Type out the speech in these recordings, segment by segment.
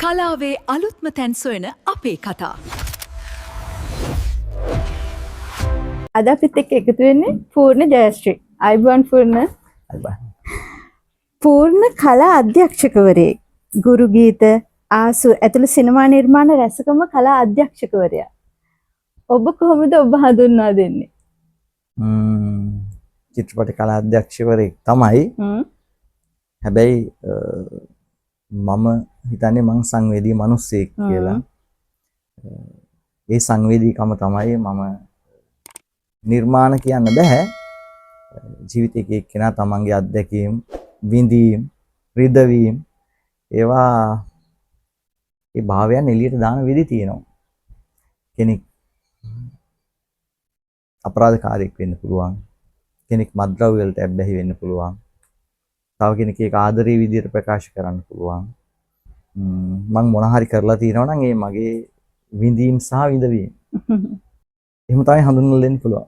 කලාවේ අලුත්ම තැන් සොයන අපේ කතා. අද අපිත් එක්ක එකතු වෙන්නේ පූර්ණ ජයශ්‍රී. අයිබෝන් පූර්ණ. පූර්ණ කලා අධ්‍යක්ෂකවරයෙක්. ගුරු ගීත ආසු ඇතුළු සිනමා නිර්මාණ රැසකම කලා අධ්‍යක්ෂකවරයා. ඔබ කොහොමද ඔබ හඳුන්වා දෙන්නේ? චිත්‍රපට කලා අධ්‍යක්ෂකවරයෙක් තමයි. හැබැයි මම හිතන්නේ මං සංවේදී මිනිස්සෙක් කියලා. ඒ සංවේදීකම තමයි මම නිර්මාණ කියන්න බෑ. ජීවිතයේ එක්කෙනා තමන්ගේ අත්දැකීම්, විඳීම්, රිදවීම් ඒවා ඒ භාවයන් එළියට දාන විදි තියෙනවා. කෙනෙක් අපරාධකාරයෙක් වෙන්න පුළුවන්. කෙනෙක් මත්ද්‍රව්‍ය වලට ඇබ්බැහි වෙන්න පුළුවන්. තව කෙනෙක් ඒක ආදරේ විදියට ප්‍රකාශ කරන්න පුළුවන්. මම මොන හරි කරලා තියෙනවා නම් ඒ මගේ විඳීම් සහ විඳවීම්. එහෙම තමයි හඳුන්වලා දෙන්න පුළුවන්.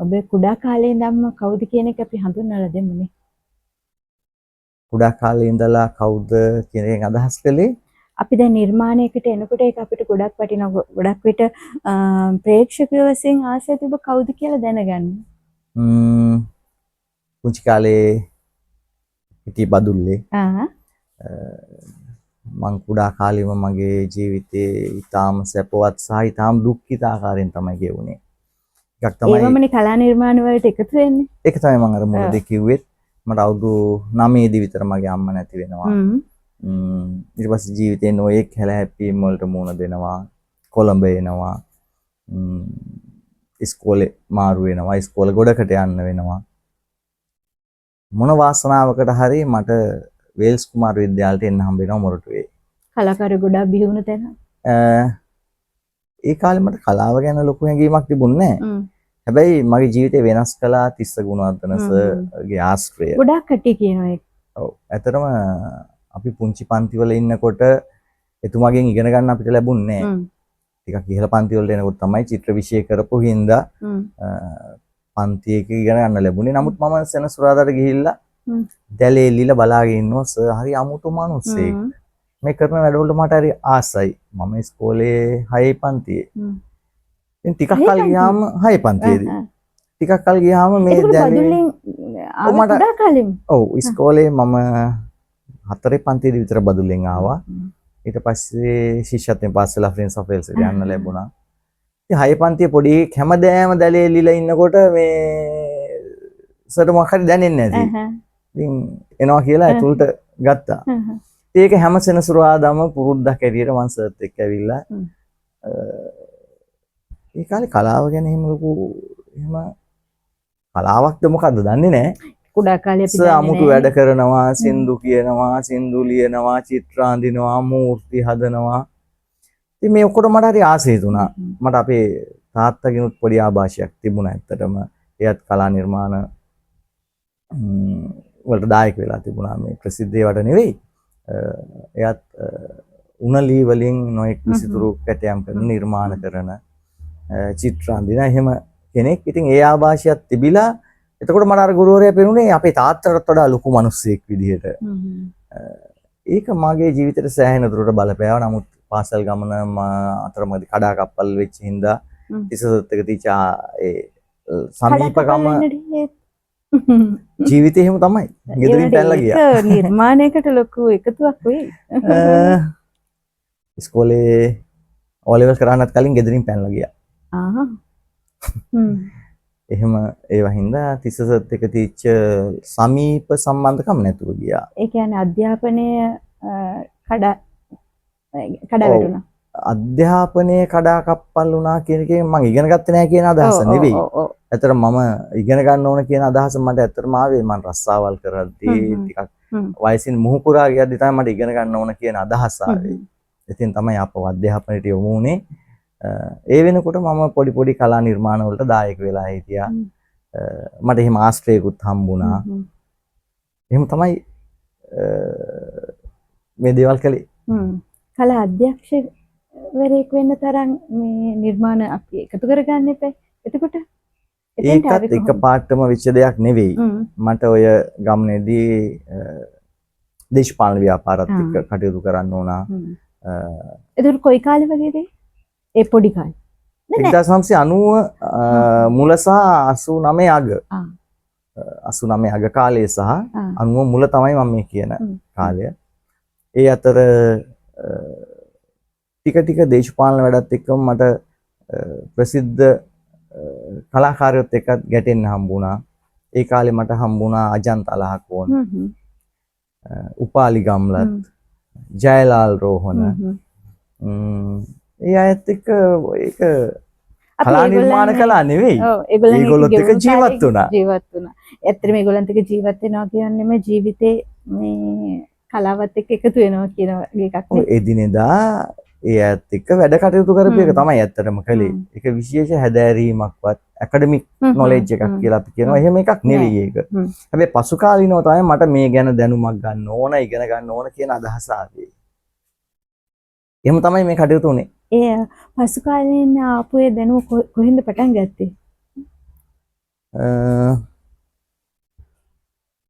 ඔබ කුඩා කාලේ ඉඳන්ම කවුද කියන එක අපි හඳුන්වලා දෙමුනේ. කුඩා කාලේ ඉඳලා කවුද කියන එකෙන් අදහස් කළේ අපි දැන් නිර්මාණයකට එනකොට ඒක අපිට ගොඩක් වටිනවා. ගොඩක් විට ප්‍රේක්ෂකයෝ වශයෙන් ආසයි තිබ්බ කවුද කියලා දැනගන්න. පුංචි කාලේ හිටිය බදුල්ලේ. මං කුඩා කාලෙම මගේ ජීවිතේ ඊටාම සැපවත් සහ ඊටාම දුක්ඛිත ආකාරයෙන් තමයි ගෙවුනේ. එකක් තමයි ඒවමනේ කලා නිර්මාණ වලට එකතු වෙන්නේ. ඒක තමයි මම අර මුලදී කිව්වෙත්. මට අවුරුදු 9 දී විතර මගේ අම්මා නැති වෙනවා. ඊට පස්සේ ජීවිතේ නොයෙක් හැලහැප්පීම් වලට මුහුණ දෙනවා. කොළඹ එනවා. ඉස්කෝලේ මාරු වෙනවා. ඉස්කෝලේ ගොඩකට යන්න වෙනවා. මොන වාසනාවකට හරි මට වේල්ස් කුමාර විද්‍යාලයට එන්න හම්බ වෙනවා මොරටුවේ. කලාකාර ගොඩක් බිහි වුණ තැන. ඒ කාලේ මට කලාව ගැන ලොකු හැඟීමක් තිබුණේ නැහැ. හැබැයි මගේ ජීවිතේ වෙනස් කළා තිස්ස ගුණවර්ධන සර්ගේ ආශ්‍රය. ගොඩක් කට්ටිය කියනවා ඒක. ඔව්. ඇත්තටම අපි පුංචි පන්ති වල ඉන්නකොට එතුමාගෙන් ඉගෙන ගන්න අපිට ලැබුණේ නැහැ. ටිකක් ඉහළ පන්ති වලට එනකොට තමයි චිත්‍ර විෂය කරපු හින්දා පන්ති එක ඉගෙන ගන්න ලැබුණේ. නමුත් මම සෙනසුරාදාට ගිහිල්ලා දැලේ එල්ලීලා බලාගෙන ඉන්නවා සර් හරි අමුතු මිනිස්සෙක්. මේ කරන වැඩවලට මට හරි ආසයි. මම ඉස්කෝලේ 6 පන්තියේ. ඉතින් ටිකක් කල් ගියාම 6 පන්තියේදී. ටිකක් කල් ගියාම මේ දැලේ කුඩා කාලෙම. ඔව් ඉස්කෝලේ මම 4 පන්තියේදී විතර බදුල්ලෙන් ආවා. ඊට පස්සේ ශිෂ්‍යත්වයෙන් පාස් වෙලා ෆ්‍රෙන්ඩ්ස් ඔෆ් වෙල්ස් එකට යන්න ලැබුණා. ඉතින් 6 පන්තියේ පොඩි හැමදෑම දැලේ එල්ලීලා ඉන්නකොට මේ සර් මොකක් හරි දැනෙන්නේ නැති. ඉතින් එනවා කියලා ඇතුළට ගත්තා. ඒක හැම සෙනසුරාදාම පුරුද්දක් ඇරියට මම සර්ත් එක්ක ඇවිල්ලා ඒ කාලේ කලාව ගැන එහෙම ලොකු එහෙම කලාවක්ද මොකද්ද දන්නේ නැහැ. කුඩා කාලේ අපි සර් අමුතු වැඩ කරනවා, සින්දු කියනවා, සින්දු ලියනවා, චිත්‍ර අඳිනවා, මූර්ති හදනවා. ඉතින් මේ ඔක්කොට මට හරි ආසයි තුණා. මට අපේ තාත්තගෙනුත් පොඩි ආభాෂයක් තිබුණා ඇත්තටම. එයත් කලා නිර්මාණ වලට දායක වෙලා තිබුණා මේ ප්‍රසිද්ධ ඒවාට නෙවෙයි. එයත් උණලී වලින් නොඑක් විසිතුරු කැටයම් කරන නිර්මාණ කරන චිත්‍ර අඳින එහෙම කෙනෙක්. ඉතින් ඒ ආభాෂයක් තිබිලා එතකොට මට අර ගුරුවරයා පෙනුනේ අපේ තාත්තටත් වඩා ලොකු මිනිස්සෙක් විදිහට. ඒක මගේ ජීවිතේට සෑහෙන දුරට බලපෑවා. නමුත් පාසල් ගමන අතරමැදි කඩාකප්පල් වෙච්ච හින්දා ඉස්සසත් එක තියචා ඒ සමීපකම ජීවිතේ එහෙම තමයි. ගෙදරින් පැනලා ගියා. නිර්මාණයකට ලොකු එකතුවක් වෙයි. ඉස්කෝලේ O levels කරන්නත් කලින් ගෙදරින් පැනලා ගියා. එහෙම ඒවා හින්දා තිස්සසත් එක තියච්ච සමීප සම්බන්ධකම් නැතුව ගියා. ඒ කියන්නේ අධ්‍යාපනය කඩ අධ්‍යාපනයේ කඩාකප්පල් වුණා කියන එකෙන් මම ඉගෙන ගත්තේ නැහැ කියන අදහස නෙවෙයි. ඇත්තට මම ඉගෙන ගන්න ඕන කියන අදහස මට ඇත්තටම ආවේ මම රස්සාවල් කරද්දී ටිකක් වයසින් මුහුකුරා ගියද්දි තමයි මට ඉගෙන ගන්න ඕන කියන අදහස ආවේ. ඉතින් තමයි අපව අධ්‍යාපනයට යොමු වුණේ. ඒ වෙනකොට මම පොඩි පොඩි කලා නිර්මාණ වලට දායක වෙලා හිටියා. මට එහෙම ආශ්‍රයකුත් හම්බුණා. එහෙම තමයි මේ දේවල් කළේ. කලා අධ්‍යක්ෂකවරයෙක් වෙන්න තරම් මේ නිර්මාණ අපි එකතු කරගන්න එපා. එතකොට ඒකත් එක පාටම වෙච්ච දෙයක් නෙවෙයි. මට ඔය ගමනේදී දේශපාලන ව්‍යාපාරات එක්ක කටයුතු කරන්න ඕන. ඒක කොයි කාලේ වගේද? ඒ පොඩි කාලේ. 1990 මුල සහ 89 අග. 89 අග කාලයේ සහ 90 මුල තමයි මම මේ කියන කාලය. ඒ අතර ටික දේශපාලන වැඩත් එක්කම මට ප්‍රසිද්ධ කලාකාරයොත් එක්ක ගැටෙන්න හම්බුණා. ඒ කාලේ මට හම්බුණා අජන්ත අලහකෝන්, උපාලි ගම්ලත්, ජයලාල් රෝහණ. ඒ අයත් එක්ක ඒක කලා නිර්මාණ කළා නෙවෙයි. ඒගොල්ලොත් එක්ක ජීවත් වුණා. ඇත්තටම ඒගොල්ලන්ත් එක්ක ජීවත් වෙනවා කියන්නේ මේ ජීවිතේ මේ කලාවත් එක්ක එකතු වෙනවා කියන එකක් නේ. එදිනෙදා ඒ අයත් එක්ක වැඩ කටයුතු කරපු එක තමයි ඇත්තටම කළේ. ඒක විශේෂ හැදෑරීමක්වත් ඇකඩමික් නොලෙජ් එකක් කියලා අපි කියනවා. එහෙම එකක් නෙවෙයි ඒක. හැබැයි පසු කාලිනව තමයි මට මේ ගැන දැනුමක් ගන්න ඕන, ඉගෙන ගන්න ඕන කියන අදහස ආවේ. එහෙම තමයි මේ කටයුතු උනේ. ඒ පසු කාලේන ආපු ඒ දැනුම කොහෙන්ද පටන් ගත්තේ?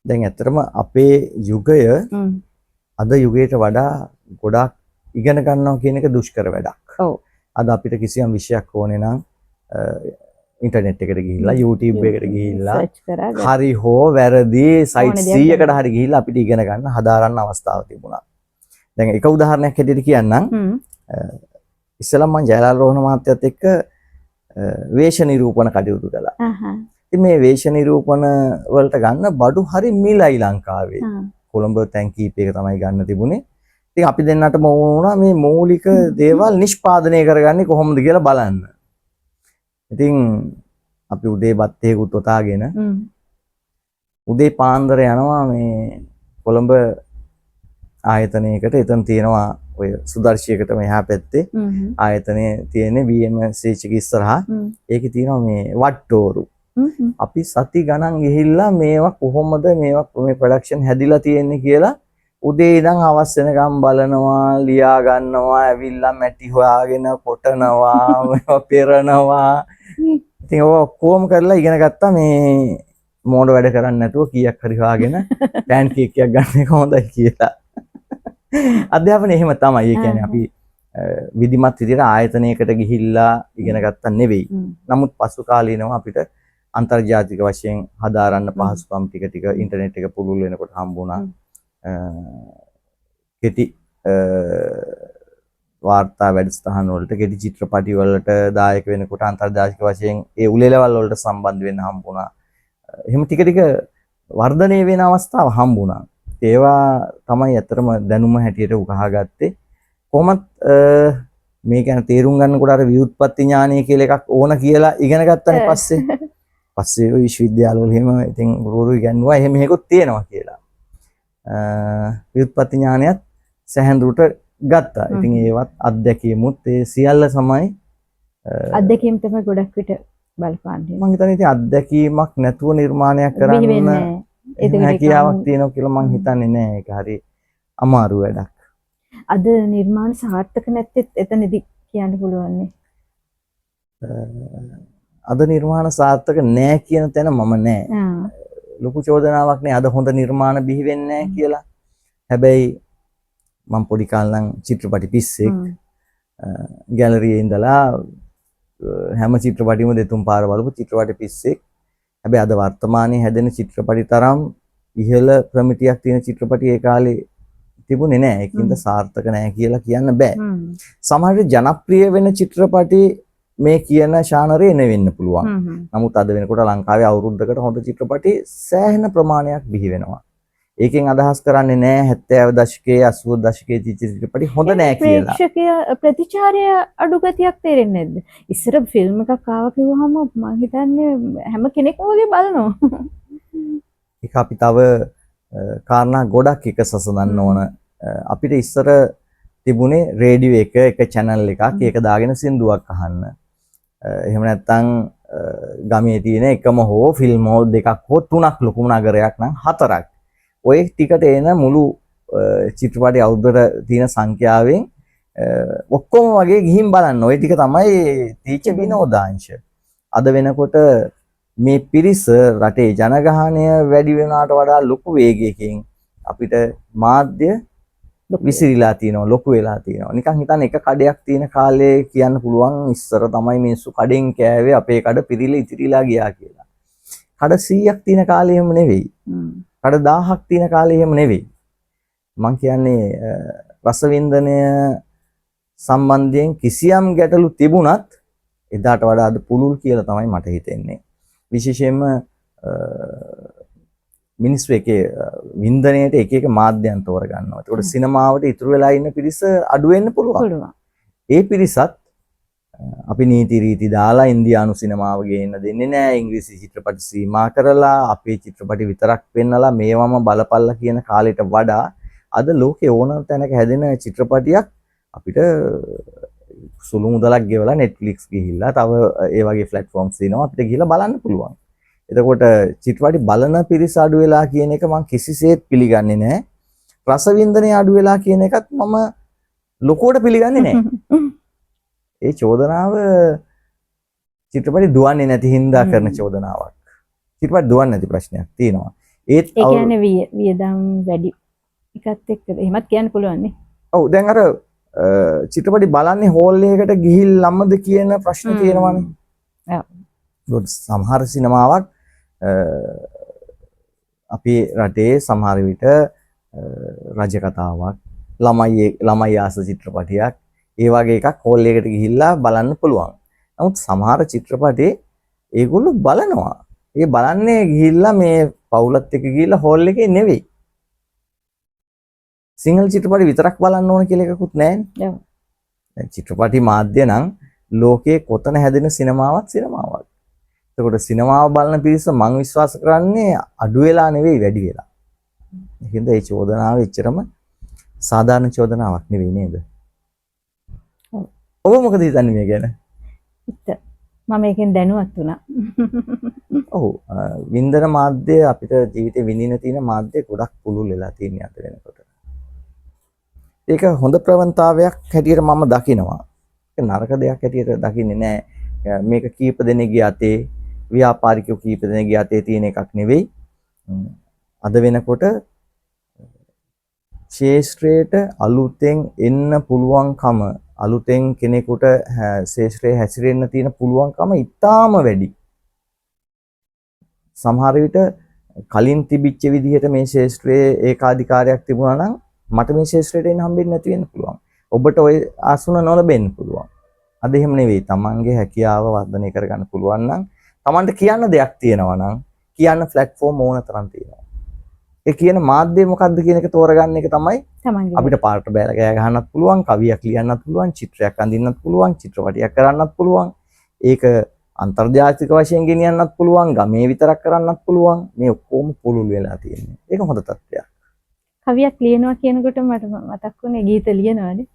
දැන් ඇත්තටම අපේ යුගය අද යුගයට වඩා ගොඩාක් ඉගෙන ගන්නවා කියන එක දුෂ්කර වැඩක්. ඔව්. අද අපිට කිසියම් විෂයක් ඕනේ නම් ඉන්ටර්නෙට් එකට ගිහිල්ලා YouTube එකට ගිහිල්ලා හරි හෝ වැරදි සයිට් 100කට හරි ගිහිල්ලා අපිට ඉගෙන ගන්න හදාරන්න අවස්ථාවක් තිබුණා. දැන් එක උදාහරණයක් හැටියට කියන්නම්. ඉස්සෙල්ලා මම ජයලාල් රෝහණ මහත්තයත් එක්ක වේශ නිරූපණ කටයුතු කළා. ඉතින් මේ වේශ නිරූපණ වලට ගන්න බඩු හරි මිලයි ලංකාවේ. කොළඹ තැන් කීපයක තමයි ගන්න තිබුණේ. ඉතින් අපි දෙන්නටම වුණා මේ මූලික දේවල් නිෂ්පාදනය කරගන්නේ කොහොමද කියලා බලන්න. ඉතින් අපි උදේ බත් එකකුත් ඔතාගෙන උදේ පාන්දර යනවා මේ කොළඹ ආයතනයකට. එතන තියෙනවා ඔය සුදර්ශියකට මෙහා පැත්තේ ආයතනයේ තියෙන BMCH එක ඉස්සරහා. ඒකේ තියෙනවා මේ වට්ටෝරු. අපි සති ගණන් ගිහිල්ලා මේවා කොහොමද මේවා මේ ප්‍රොඩක්ෂන් හැදිලා තියෙන්නේ කියලා උදේ ඉඳන් හවස වෙනකම් බලනවා, ලියා ගන්නවා, ඇවිල්ලා මැටි හොයාගෙන කොටනවා, මේවා පෙරනවා. ඉතින් ඔය කොහොම කරලා ඉගෙන ගත්තා මේ මෝඩ වැඩ කරන්නේ නැතුව කීයක් හරි හොයාගෙන පෑන් කේක් එකක් ගන්න එක හොඳයි කියලා. අධ්‍යාපනය එහෙම තමයි. ඒ කියන්නේ අපි විධිමත් විදිහට ආයතනයකට ගිහිල්ලා ඉගෙන ගත්තා නෙවෙයි. නමුත් පසු කාලීනව අපිට අන්තර්ජාතික වශයෙන් හදාරන්න පහසුකම් ටික ටික ඉන්ටර්නෙට් එක පුළුල් වෙනකොට හම්බුණා. කෙටි වාර්තා වැඩසටහන් වලට, කෙටි චිත්‍රපටි වලට දායක වෙනකොට අන්තර්ජාතික වශයෙන් ඒ උළෙලවල් වලට සම්බන්ධ වෙන්න හම්බුණා. එහෙම ටික ටික වර්ධනය වෙන අවස්ථාව හම්බුණා. ඒවා තමයි ඇත්තටම දැනුම හැටියට උකහාගත්තේ. කොහොමත් මේ ගැන තේරුම් ගන්නකොට අර ව්‍යුත්පත්ති ඥානය කියලා එකක් ඕන කියලා ඉගෙන ගත්තනේ පස්සේ ඔය විශ්වවිද්‍යාලවල එහෙම ඉතින් ගුරුවරු ඉගෙනුවා එහෙම එකකුත් තියෙනවා කියලා. ව්‍යුත්පත්ති ඥානයත් සැහැඳුරට ගත්තා. ඉතින් ඒවත් අත්දැකීමුත් ඒ සියල්ල සමයි අත්දැකීම් තමයි ගොඩක් විට බලපාන්නේ. මම හිතන්නේ ඉතින් අත්දැකීමක් නැතුව නිර්මාණයක් කරන්න හැකියාවක් තියෙනවා කියලා මම හිතන්නේ නෑ. ඒක හරි අමාරු වැඩක්. අද නිර්මාණ සාර්ථක නැත්තේ එතනදී කියන්න පුළුවන් නේ. අද නිර්මාණ සාර්ථක නෑ කියන තැන මම නෑ. ලොකු චෝදනාවක් නේ අද හොඳ නිර්මාණ බිහි වෙන්නේ නැහැ කියලා. හැබැයි මම පොඩි කාලේ නම් චිත්‍රපටි පිස්සෙක් ගැලරියේ ඉඳලා හැම චිත්‍රපටියම දෙතුන් පාර බලපු චිත්‍රපටි පිස්සෙක්. හැබැයි අද වර්තමානයේ හැදෙන චිත්‍රපටි තරම් ඉහළ ප්‍රමිතියක් තියෙන චිත්‍රපටි ඒ කාලේ තිබුණේ නැහැ. ඒකින්ද සාර්ථක නැහැ කියලා කියන්න බෑ. සමහර ජනප්‍රිය වෙන චිත්‍රපටි මේ කියන ශානරේ වෙන්න පුළුවන්. නමුත් අද වෙනකොට ලංකාවේ අවුරුද්දකට හොඳ චිත්‍රපටි සෑහෙන ප්‍රමාණයක් බිහි වෙනවා. ඒකෙන් අදහස් කරන්නේ නැහැ 70 දශකයේ 80 දශකයේ චිත්‍රපටි හොඳ නැහැ කියලා. ප්‍රේක්ෂකය ප්‍රතිචාරය අඩු ගතියක් තේරෙන්නේ නැද්ද? ඉස්සර ෆිල්ම් එකක් ආවා කිව්වහම මම හිතන්නේ හැම කෙනෙක්ම වගේ බලනවා. ඒක අපි තව කාරණා ගොඩක් එක සසඳන්න ඕන. අපිට ඉස්සර තිබුණේ රේඩියෝ එක channel එකක් ඒක දාගෙන සින්දුවක් අහන්න. එහෙම නැත්නම් ගමේ තියෙන එකම හෝ ෆිල්ම් හෝ දෙකක් හෝ තුනක් ලොකු නගරයක් නම් හතරක්. ඔය ටිකට එන මුළු චිත්‍රපටි අවුරුද්දට තියෙන සංඛ්‍යාවෙන් ඔක්කොම වගේ ගිහින් බලන්න. ඔය ටික තමයි තීච්ඡ විනෝදාංශ. අද වෙනකොට මේ පිරිස රටේ ජනගහනය වැඩි වෙනාට වඩා ලොකු වේගයකින් අපිට මාධ්‍ය විසිරීලා තියෙනවා, ලොකු වෙලා තියෙනවා. නිකන් හිතන්න එක කඩයක් තියෙන කාලේ කියන්න පුළුවන් ඉස්සර තමයි මිනිස්සු කඩෙන් කෑවේ අපේ කඩ පිරිලා ඉතිරිලා ගියා කියලා. කඩ 100ක් තියෙන කාලේ එහෙම නෙවෙයි. කඩ 1000ක් තියෙන කාලේ එහෙම නෙවෙයි. මං කියන්නේ රසවින්දනය සම්බන්ධයෙන් කිසියම් ගැටලු තිබුණත් එදාට වඩා අද පුළුල් කියලා තමයි මට හිතෙන්නේ. විශේෂයෙන්ම මිනිස්සු එකේ වින්දනයේට එක එක මාධ්‍යයන් තෝරගන්නවා. ඒකට සිනමාවට ඉතුරු වෙලා ඉන්න පිරිස අඩු වෙන්න පුළුවන්. ඒ පිරිසත් අපි නීති රීති දාලා ඉන්දියානු සිනමාව ගේන්න දෙන්නේ නැහැ. ඉංග්‍රීසි චිත්‍රපට සීමා කරලා අපේ චිත්‍රපට විතරක් පෙන්නලා මේවම බලපල්ලා කියන කාලෙට වඩා අද ලෝකේ ඕනම තැනක හැදෙන චිත්‍රපටියක් අපිට සුළු මුදලක් ගෙවලා Netflix ගිහිල්ලා තව ඒ වගේ platforms තියෙනවා අපිට ගිහිල්ලා බලන්න පුළුවන්. එතකොට චිත්‍රපටි බලන පිරිස අඩු වෙලා කියන එක මම කිසිසේත් පිළිගන්නේ නැහැ. රසවින්දනය අඩු වෙලා කියන එකත් මම ලොකුවට පිළිගන්නේ නැහැ. ඒ චෝදනාව චිත්‍රපටි දුවන්නේ නැති හින්දා කරන චෝදනාවක්. චිත්‍රපටි දුවන්නේ නැති ප්‍රශ්නයක් තියෙනවා. ඒ කියන්නේ වියදම් වැඩි එකත් එක්ක එහෙමත් කියන්න පුළුවන් නේ. ඔව් දැන් අර චිත්‍රපටි බලන්නේ හෝල් එකකට ගිහිල්ලාමද කියන ප්‍රශ්න තියෙනවානේ. ඔව්. සමහර සිනමාවක් අපේ රටේ සමහර විට රජ කතාවක් ළමයි ආස චිත්‍රපටියක් ඒ වගේ එකක් හෝල් එකකට ගිහිල්ලා බලන්න පුළුවන්. නමුත් සමහර චිත්‍රපටේ ඒගොල්ලෝ බලනවා. ඒ බලන්නේ ගිහිල්ලා මේ පවුලත් එක්ක ගිහිල්ලා හෝල් එකේ නෙවෙයි. සිංහල චිත්‍රපටි විතරක් බලන්න ඕන කියලා එකකුත් නැහැ. ඔව්. දැන් චිත්‍රපටි මාධ්‍ය නම් ලෝකේ කොතන හැදෙන සිනමාවක් සිනමාවක්. එතකොට සිනමාව බලන පිරිස මම විශ්වාස කරන්නේ අඩු වෙලා නෙවෙයි වැඩි වෙලා. ඒකෙන්ද මේ චෝදනාව එච්චරම සාධාරණ චෝදනාවක් නෙවෙයි නේද? ඔබ මොකද හිතන්නේ මේ ගැන? මම මේකෙන් දැනුවත් වුණා. ඔව් වින්දන මාධ්‍ය අපිට ජීවිතේ විඳින තියෙන මාධ්‍ය ගොඩක් පුළුල් වෙලා තියෙන අද වෙනකොට. ඒක හොඳ ප්‍රවණතාවයක් හැටියට මම දකිනවා. ඒක නරක දෙයක් හැටියට දකින්නේ නැහැ. මේක කීප දෙනෙක්ගේ අතේ ව්‍යාපාරිකයෝ කීප දෙනෙක්ගේ අතේ තියෙන එකක් නෙවෙයි. අද වෙනකොට ශේෂ්ත්‍රයට අලුතෙන් එන්න පුළුවන්කම අලුතෙන් කෙනෙකුට ශේෂ්ත්‍රයේ හැසිරෙන්න තියෙන පුළුවන්කම ඉතාම වැඩි. සමහර විට කලින් තිබිච්ච විදිහට මේ ශේෂ්ත්‍රයේ ඒකාධිකාරයක් තිබුණා නම් මට මේ ශේෂ්ත්‍රයට එන්න හම්බෙන්නේ නැති වෙන්න පුළුවන්. ඔබට ওই ආසුන නොලැබෙන්න පුළුවන්. අද එහෙම නෙවෙයි. තමන්ගේ හැකියාව වර්ධනය කරගන්න පුළුවන් නම් තමන්ට කියන්න දෙයක් තියෙනවා නම් කියන්න platform ඕන තරම් තියෙනවා. ඒ කියන මාධ්‍ය මොකක්ද කියන එක තෝරගන්න එක තමයි අපිට පාට බෑලා ගෑ ගහන්නත් පුළුවන්, කවියක් ලියන්නත් පුළුවන්, චිත්‍රයක් අඳින්නත් පුළුවන්, චිත්‍රපටයක් කරන්නත් පුළුවන්. ඒක අන්තර්ජාතික වශයෙන් ගෙනියන්නත් පුළුවන්, ගමේ විතරක් කරන්නත් පුළුවන්. මේ ඔක්කොම පුළුල් වෙලා තියෙන්නේ. ඒක හොඳ තත්ත්වයක්. කවියක් ලියනවා කියනකොට මට මතක් වුණේ ගීත ලියනවානේ.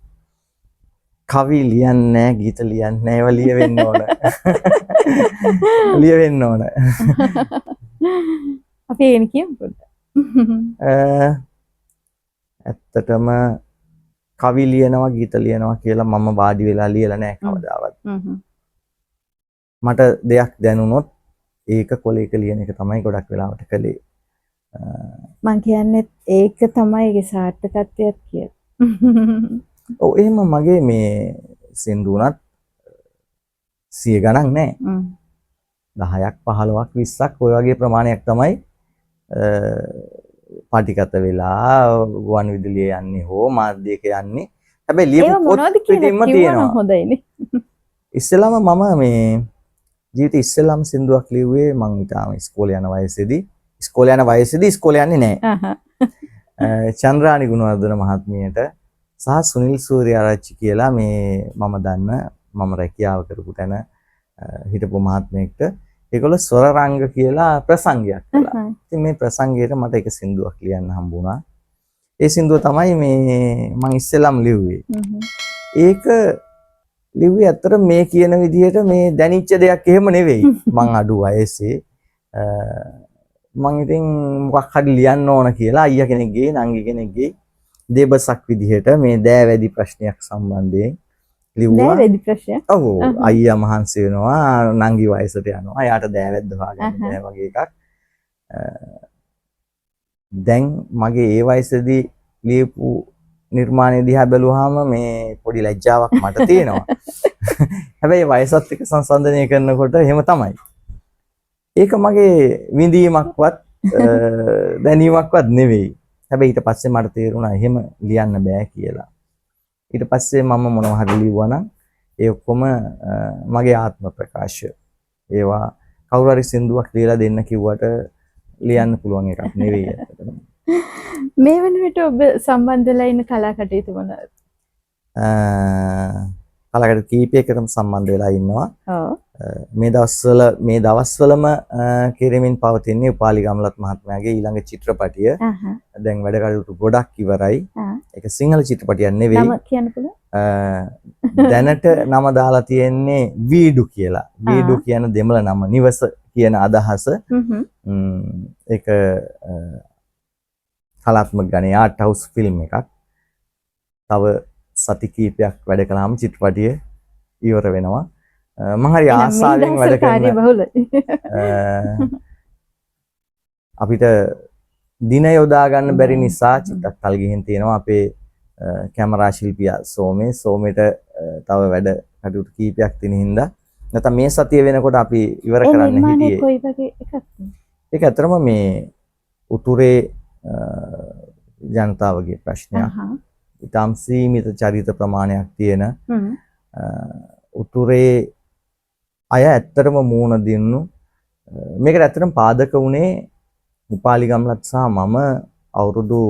කවි ලියන්නේ නැහැ, ගීත ලියන්නේ නැහැ. ඒවා ලියවෙන්න ඕන. ලියවෙන්න ඕන. අපි එන කියමු පොඩ්ඩක්. ඇත්තටම කවි ලියනවා ගීත ලියනවා කියලා මම වාඩි වෙලා ලියලා නැහැ කවදාවත්. මට දෙයක් දැනුනොත් ඒක කොලේක ලියන එක තමයි ගොඩක් වෙලාවට කළේ. මං කියන්නේ ඒක තමයි ඒකේ සාර්ථකත්වයක් කියලා. ඔව් එහෙම මගේ මේ සින්දුණත් 100 ගණන් නැහැ. 10ක් 15ක් 20ක් ඔය වගේ ප්‍රමාණයක් තමයි පාටිගත වෙලා වන් විදුලිය යන්නේ හෝ මාධ්‍යයක යන්නේ. හැබැයි ලියපු පොත් පිටින්ම තියෙනවා. හොඳයිනේ. ඉස්සෙල්ලාම මම මේ ජීවිතේ ඉස්සෙල්ලාම සින්දුවක් ලිව්වේ මං ඊටාම ඉස්කෝලේ යන වයසේදී. ඉස්කෝලේ යන්නේ නැහැ. චන්ද්‍රානි ගුණවර්ධන මහත්මියට සහ සුනිල් සූර්යාරච්චි කියලා මේ මම දන්න මම රැකියාව කරපු තැන හිටපු මහත්මයෙක්ට ඒගොල්ලෝ ස්වර රංග කියලා ප්‍රසංගයක් කළා. ඉතින් මේ ප්‍රසංගයට මට එක සින්දුවක් ලියන්න හම්බ වුණා. ඒ සින්දුව තමයි මේ මම ඉස්සෙල්ලාම ලිව්වේ. ඒක ලිව්වේ අතර මේ කියන විදිහට මේ දැනිච්ච දෙයක් එහෙම නෙවෙයි. මං අඩු වයසේ මං ඉතින් මොකක් හරි ලියන්න ඕන කියලා අයියා කෙනෙක්ගේ නංගි කෙනෙක්ගේ දේබසක් විදිහට මේ දෑවැදි ප්‍රශ්නයක් සම්බන්ධයෙන් ලිව්වා. දෑවැදි ප්‍රශ්නයක්? ඔව් අයියා මහන්සි වෙනවා නංගි වයසට යනවා. එයාට දෑවැද්ද හොයාගන්න බෑ වගේ එකක්. දැන් මගේ ඒ වයසේදී ලියපු නිර්මාණය දිහා බැලුවාම මේ පොඩි ලැජ්ජාවක් මට තියෙනවා. හැබැයි වයසත් එක්ක සංසන්දනය කරනකොට එහෙම තමයි. ඒක මගේ විඳීමක්වත් දැනීමක්වත් නෙවෙයි. හැබැයි ඊට පස්සේ මට තේරුණා එහෙම ලියන්න බෑ කියලා. ඊට පස්සේ මම මොනවා හරි ලිව්වා නම් ඒ ඔක්කොම මගේ ආත්ම ප්‍රකාශය. ඒවා කවුරු හරි සින්දුවක් ලියලා දෙන්න කිව්වට ලියන්න පුළුවන් එකක් නෙවෙයි ඇත්තටම. මේ වෙන විට ඔබ සම්බන්ධ වෙලා ඉන්න කලා කටයුතු මොනවාද? කලාකටයුතු කීපයකටම සම්බන්ධ වෙලා ඉන්නවා. ඔව්. මේ දවස්වලම කෙරෙමින් පවතින්නේ උපාලි ගම්ලත් මහත්මයාගේ ඊළඟ චිත්‍රපටිය. දැන් වැඩ කටයුතු ගොඩක් ඉවරයි. ඒක සිංහල චිත්‍රපටියක් නෙවෙයි. නම කියන්න පුළුවන්? දැනට නම දාලා තියෙන්නේ වීඩු කියලා. වීඩු කියන දෙමළ නම නිවස කියන අදහස. ඒක කලාත්මක ගණයේ ආර්ට් හවුස් ෆිල්ම් එකක්. තව සති කිහිපයක් වැඩ කළාම චිත්‍රපටිය ඉවර වෙනවා. මම හරි ආසාවෙන් වැඩ කරන අපිට දින යොදා ගන්න බැරි නිසා චුට්ටක් කල් ගිහින් තියෙනවා අපේ කැමරා ශිල්පියා සෝමේට තව වැඩ කටයුතු කීපයක් තියෙන හින්දා නැත්නම් මේ සතිය වෙනකොට අපි ඉවර කරන්න හිටියේ. කොයි වගේ එකක්ද? ඒක ඇත්තටම මේ උතුරේ ජනතාවගේ ප්‍රශ්නයක්. ඊටම් සීමිත චරිත ප්‍රමාණයක් තියෙන උතුරේ අය ඇත්තටම මූණ දින්නු. මේකට ඇත්තටම පාදක වුණේ උපාලි ගම්ලත් සහ මම අවුරුදු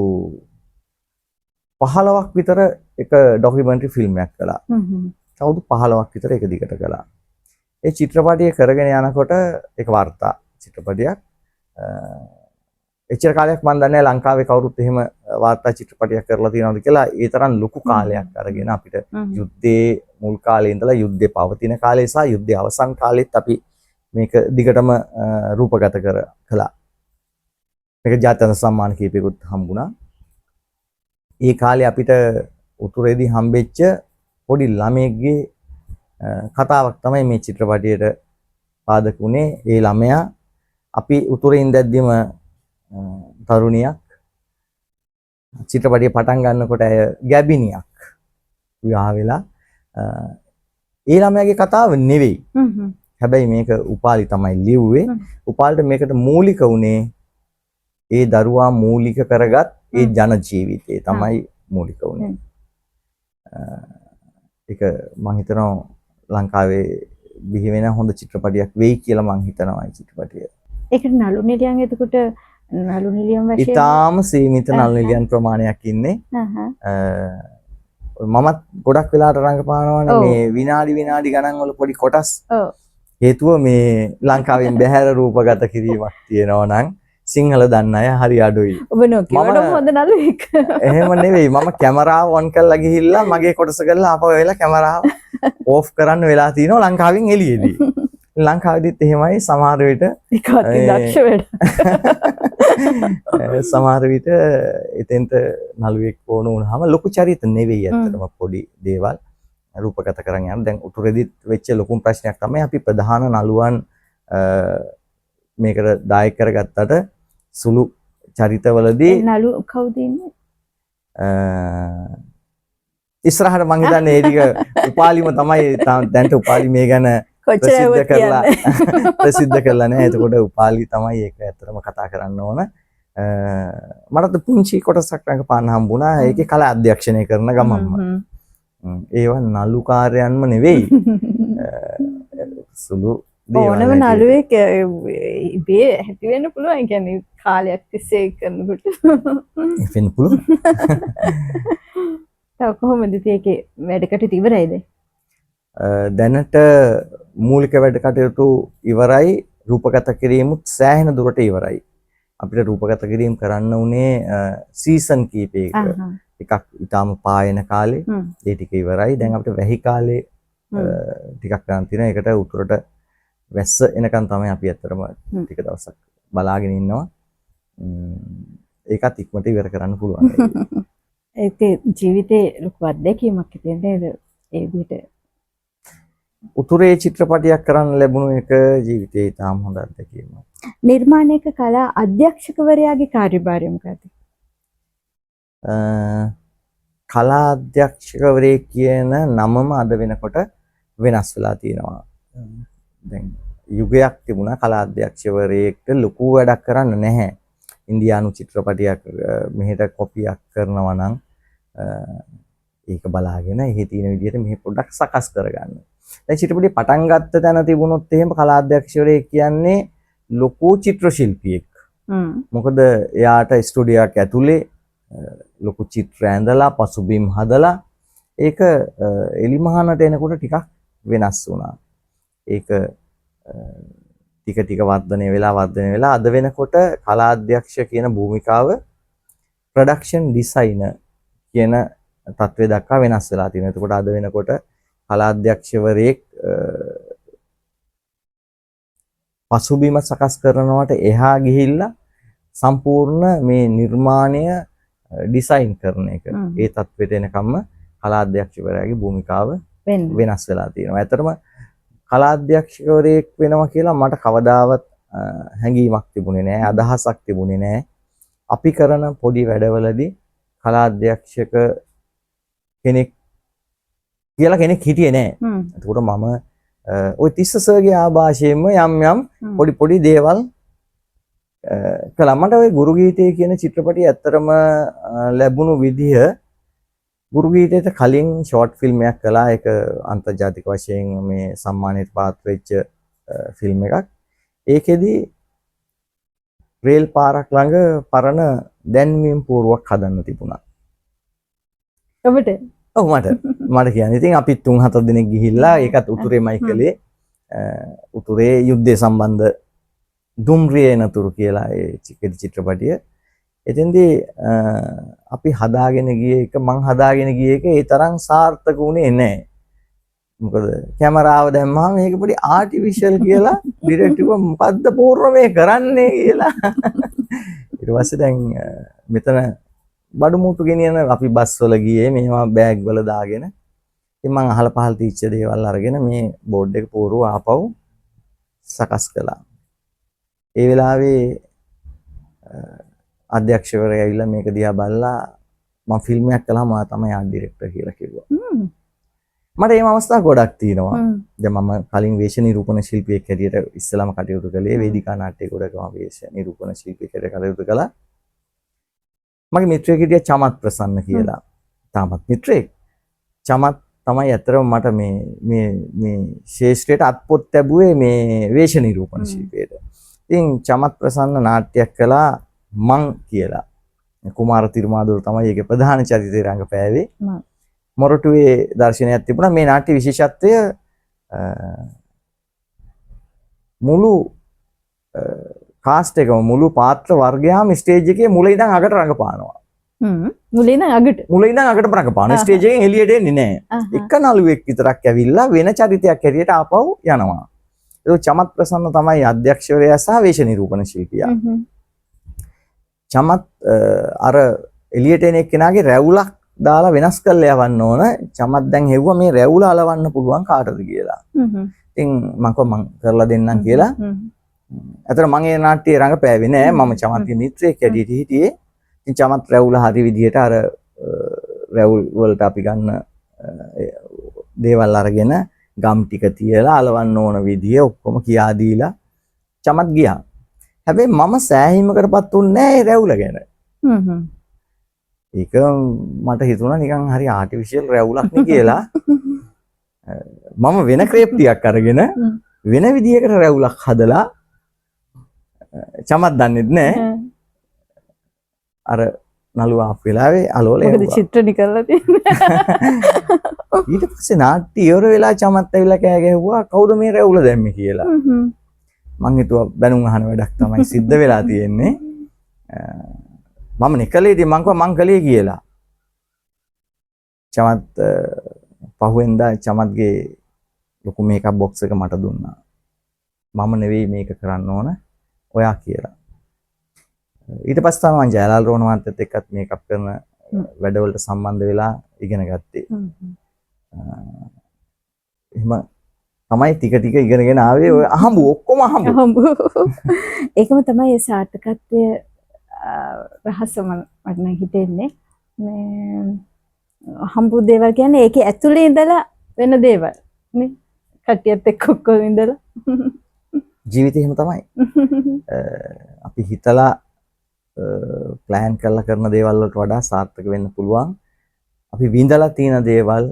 15ක් විතර එක ડોකියුමන්ටරි ෆිල්ම් එකක් කළා. අවුරුදු 15ක් විතර එක දිගට කළා. ඒ චිත්‍රපටිය කරගෙන යනකොට ඒක වාර්තා චිත්‍රපටියක්. එච්චර කාලයක් මම දන්නේ නැහැ ලංකාවේ කවුරුත් එහෙම වාර්තා චිත්‍රපටියක් කරලා තියෙනවද කියලා. ඒ තරම් ලොකු කාලයක් අරගෙන අපිට යුද්ධයේ මුල් කාලේ ඉඳලා යුද්ධේ පවතින කාලේ සහ යුද්ධයේ අවසන් කාලෙත් අපි මේක දිගටම රූපගත කළා. මේක ජාත්‍යන්තර සම්මාන කීපයකට හම්බුණා. ඒ කාලේ අපිට උතුරේදී හම්බෙච්ච පොඩි ළමයෙක්ගේ කතාවක් තමයි මේ චිත්‍රපටියට පාදක වුණේ. ඒ ළමයා අපි උතුරේ ඉඳද්දිම තරුණියක් චිත්‍රපටිය පටන් ගන්නකොට ඇය ගැබිනියක් විවාහ වෙලා ඒ ළමයාගේ කතාව නෙවෙයි. හැබැයි මේක උපාලි තමයි ලිව්වේ. උපාලිට මේකට මූලික වුණේ ඒ දරුවා මූලික කරගත් ඒ ජන ජීවිතය තමයි මූලික වුණේ. ඒක මම හිතනවා ලංකාවේ බිහි වෙන හොඳ චිත්‍රපටියක් වෙයි කියලා මම හිතනවා ඒ චිත්‍රපටිය. ඒකට නළු නිලියන් එතකොට නළු නිලියන් වශයෙන් ඉතාම සීමිත නළු නිලියන් ප්‍රමාණයක් ඉන්නේ. මමත් ගොඩක් වෙලාට රංගපානවානේ මේ විනාඩි ගණන් වල පොඩි කොටස්. හේතුව මේ ලංකාවෙන් බැහැර රූපගත කිරීමක් තියෙනවා නම් සිංහල දන්න අය හරි අඩුයි. ඔබ නොකියවඩ හොඳ නළුවෙක්. එහෙම නෙවෙයි. මම කැමරාව ඔන් කරලා ගිහිල්ලා මගේ කොටස කරලා ආපහු වෙලා කැමරාව ඕෆ් කරන්න වෙලා තිනවා ලංකාවෙන් එළියේදී. ලංකාවේදීත් එහෙමයි සමහර විට ඒක අති දක්ෂ වැඩ. සමහර විට එතෙන්ට නළුවෙක් ඕන වුණාම ලොකු චරිත නෙවෙයි ඇත්තටම පොඩි දේවල් රූපගත කරන් යන. දැන් උතුරේදීත් වෙච්ච ලොකුම ප්‍රශ්නයක් තමයි අපි ප්‍රධාන නළුවන් මේකට දායක කරගත්තට සුළු චරිතවලදී නළු කවුද ඉන්නේ? ඉස්සරහට මං හිතන්නේ ඒ ටික උපාලිම තමයි දැන්ට උපාලි මේ ගැන ප්‍රසිද්ධ කරලා නැහැ. එතකොට උපාලි තමයි ඒක ඇත්තටම කතා කරන්න ඕන. මට පුංචි කොටසක් රඟපාන්න හම්බුණා. ඒකේ කලා අධ්‍යක්ෂණය කරන ගමන්ම. ඒවා නළු කාර්යයන්ම නෙවෙයි. සුළු ඕනම නළුවෙක් ඉබේ හැටි වෙන්න පුළුවන්. ඒ කියන්නේ කාලයක් තිස්සේ කරනකොට වෙන්න පුළුවන්. තව කොහොමද ඒකේ වැඩ කටයුතු ඉවරයිද? දැනට මූලික වැඩ කටයුතු ඉවරයි. රූපගත කිරීමුත් සෑහෙන දුරට ඉවරයි. අපිට රූපගත කිරීම කරන්න උනේ සීසන් කීපයක. එකක් ඊටාම පායන කාලේ ඒ ටික ඉවරයි. දැන් අපිට වැහි කාලේ ටිකක් ගන්න තියෙනවා. ඒකට උතුරට වැස්ස එනකන් තමයි අපි ඇත්තටම ටික දවසක් බලාගෙන ඉන්නවා. ඒකත් ඉක්මනට ඉවර කරන්න පුළුවන්. ඒක ජීවිතේ ලොකු අත්දැකීමක් තියෙන නේද? ඒ විදිහට උතුරේ චිත්‍රපටියක් කරන්න ලැබුණු එක ජීවිතේ ඊටාම හොඳ අත්දැකීමක්. නිර්මාණයක කලා අධ්‍යක්ෂකවරයාගේ කාර්යභාරය මොකක්ද? කලා අධ්‍යක්ෂකවරයෙක් කියන නමම අද වෙනකොට වෙනස් වෙලා තියෙනවා. දැන් යුගයක් තිබුණා කලා අධ්‍යක්ෂකවරයෙක්ට ලොකු වැඩක් කරන්න නැහැ. ඉන්දියානු චිත්‍රපටයක් මෙහෙට කොපියක් කරනවා නම් ඒක බලාගෙන එහි තියෙන විදිහට මෙහි පොඩ්ඩක් සකස් කරගන්න. දැන් චිත්‍රපටි පටන් ගත්ත තැන තිබුණොත් එහෙම කලා අධ්‍යක්ෂකවරයෙක් කියන්නේ ලොකු චිත්‍ර ශිල්පියෙක්. මොකද එයාට ස්ටුඩියෝ එකක් ඇතුලේ ලොකු චිත්‍ර ඇඳලා පසුබිම් හදලා ඒක එලිමහනට එනකොට ටිකක් වෙනස් වුණා. ඒක ටික ටික වර්ධනය වෙලා අද වෙනකොට කලා අධ්‍යක්ෂ කියන භූමිකාව ප්‍රොඩක්ෂන් ඩිසයිනර් කියන තත්ත්වය දක්වා වෙනස් වෙලා තියෙනවා. එතකොට අද වෙනකොට කලා අධ්‍යක්ෂවරයෙක් පසුබිම සකස් කරනවට එහා ගිහිල්ලා සම්පූර්ණ මේ නිර්මාණය ඩිසයින් කරන එක. ඒ තත්ත්වයට එනකම්ම කලා අධ්‍යක්ෂකවරයාගේ භූමිකාව වෙනස් වෙලා තියෙනවා. ඇත්තටම කලා අධ්‍යක්ෂකවරයෙක් වෙනවා කියලා මට කවදාවත් හැඟීමක් තිබුණේ නැහැ, අදහසක් තිබුණේ නැහැ. අපි කරන පොඩි වැඩවලදී කලා අධ්‍යක්ෂක කෙනෙක් කියලා කෙනෙක් හිටියේ නැහැ. එතකොට මම ওই තිස්ස සර්ගේ ආభాෂයෙන්ම යම් පොඩි දේවල් කළා. මට ওই ගුරු ගීතය කියන චිත්‍රපටිය ඇත්තරම ලැබුණු විදිහ ගුරු ගීතයට කලින් ෂෝට් ෆිල්ම් එකක් කළා. ඒක අන්තර්ජාතික වශයෙන් මේ සම්මානයට පාත්‍ර වෙච්ච ෆිල්ම් එකක්. ඒකෙදි රේල් පාරක් ළඟ පරණ දැන්වීම් පුවරුවක් හදන්න තිබුණා. ඔබට? ඔව් මට කියන්නේ. ඉතින් අපි 3-4 දිනක් ගිහිල්ලා ඒකත් උතුරේමයි කළේ. උතුරේ යුද්ධය සම්බන්ධ දුම්රිය නතුරු කියලා ඒ චිත්‍රපටිය. එතෙන්දී අපි හදාගෙන ගියේ එක මං හදාගෙන ගියේ එක ඒ තරම් සාර්ථක වුණේ නැහැ. මොකද කැමරාව දැම්මම මේක පොඩි ආටිෆිෂල් කියලා ඩිරෙක්ටර් කිව්වා මොකද්ද පූර්ව මේ කරන්නේ කියලා. ඊට පස්සේ දැන් මෙතන බඩු මුට්ටු ගෙනියන අපි බස් වල ගියේ මේවා බෑග් වල දාගෙන. ඉතින් මං අහල පහල තීච්ච දේවල් අරගෙන මේ බෝඩ් එක පූර්ව ආපහු සකස් කළා. ඒ වෙලාවේ අධ්‍යක්ෂකවරයා ඇවිල්ලා මේක දිහා බලලා මම ෆිල්ම් එකක් කළාම මම තමයි ආර්ට් ඩිරෙක්ටර් කියලා කිව්වා. මට මේ අවස්ථා ගොඩක් තියෙනවා. දැන් මම කලින් වේශ නිරූපණ ශිල්පියෙක් හැටියට ඉස්සෙල්ලාම කටයුතු කළේ වේදිකා නාට්‍ය ගොඩකම වේශ නිරූපණ ශිල්පියෙක් හැටියට කටයුතු කළා. මගේ මිත්‍රයෙක් හිටියා චමත් ප්‍රසන්න කියලා. තාමත් මිත්‍රයෙක්. චමත් තමයි අතරම මට මේ ශේෂ්ත්‍රයට අත්පොත් ලැබුවේ මේ වේශ නිරූපණ ශිල්පියට. ඉතින් චමත් ප්‍රසන්න නාට්‍යයක් කළා මං කියලා. කුමාර තිරුමාදුර තමයි ඒකේ ප්‍රධාන චරිතය රංගපෑවේ. මොරටුවේ දර්ශනයක් තිබුණා. මේ නාට්‍ය විශේෂත්වය මුළු කාස්ට් එකම මුළු පාත්‍ර වර්ගයාම ස්ටේජ් එකේ මුල ඉඳන් අගට රඟපානවා. මුල ඉඳන් අගට රඟපානවා. ස්ටේජ් එකෙන් එළියට එන්නේ නැහැ. එක නළුවෙක් විතරක් ඇවිල්ලා වෙන චරිතයක් හැටියට ආපහු යනවා. ඒක චමත් ප්‍රසන්න තමයි අධ්‍යක්ෂකවරයා සහ වේශ නිරූපණ ශිල්පියා. චමත් අර එළියට එන එක්කෙනාගේ රැවුලක් දාලා වෙනස් කරලා යවන්න ඕන. චමත් දැන් හෙව්වා මේ රැවුල අලවන්න පුළුවන් කාටද කියලා. ඉතින් මම කරලා දෙන්නම් කියලා. අතන මම ඒ නාට්‍යයේ රඟපෑවේ නෑ. මම චමත්ගේ මිත්‍රයෙක් හැටියට හිටියේ. ඉතින් චමත් රැවුල හරි විදියට අර රැවුල් වලට අපි ගන්න දේවල් අරගෙන ගම් ටික තියලා අලවන්න ඕන විදිය ඔක්කොම කියා දීලා චමත් ගියා. හැබැයි මම සෑහීමකටපත් උන්නේ නෑ ඒ රැවුල ගැන. ඒක මට හිතුණා නිකන් හරි ආටිෆිෂල් රැවුලක් නේ කියලා. මම වෙන ක්‍රේප් ටිකක් අරගෙන වෙන විදියකට රැවුලක් හදලා චමත් දන්නෙත් නෑ. අර නළුවා ආපු වෙලාවේ අලෝලේ මොකද චිත්‍රණි කරලා තියෙන්නේ. ඊට පස්සේ නාට්‍ය ඉවර වෙලා චමත් ඇවිල්ලා කෑ ගැහුවා කවුද මේ රැවුල දැම්මේ කියලා. මං හිතුවා බැනුම් අහන වැඩක් තමයි සිද්ධ වෙලා තියෙන්නේ. මම නිකලේදී මං කිව්වා මං කලේ කියලා. චමත් පහුවෙන්දා චමත්ගේ ලොකු මේකප් බොක්ස් එක මට දුන්නා. මම නෙවෙයි මේක කරන්න ඕන ඔයා කියලා. ඊට පස්සේ තමයි මම ජයලාල් රෝණවන්තත් එක්කත් මේකප් කරන වැඩවලට සම්බන්ධ වෙලා ඉගෙන ගත්තේ. එහෙම තමයි ටික ටික ඉගෙනගෙන ආවේ ඔය අහඹු ඔක්කොම අහඹු. ඒකම තමයි ඒ සාර්ථකත්වයේ රහසම මට නම් හිතෙන්නේ. මේ හම්බු දේවල් කියන්නේ ඒකේ ඇතුලේ ඉඳලා වෙන දේවල් නේ. කට්ටියත් එක්ක ඔක්කොම ඉඳලා ජීවිතේ එහෙම තමයි. අපි හිතලා ප්ලෑන් කරලා කරන දේවල් වලට වඩා සාර්ථක වෙන්න පුළුවන්. අපි විඳලා තියෙන දේවල්,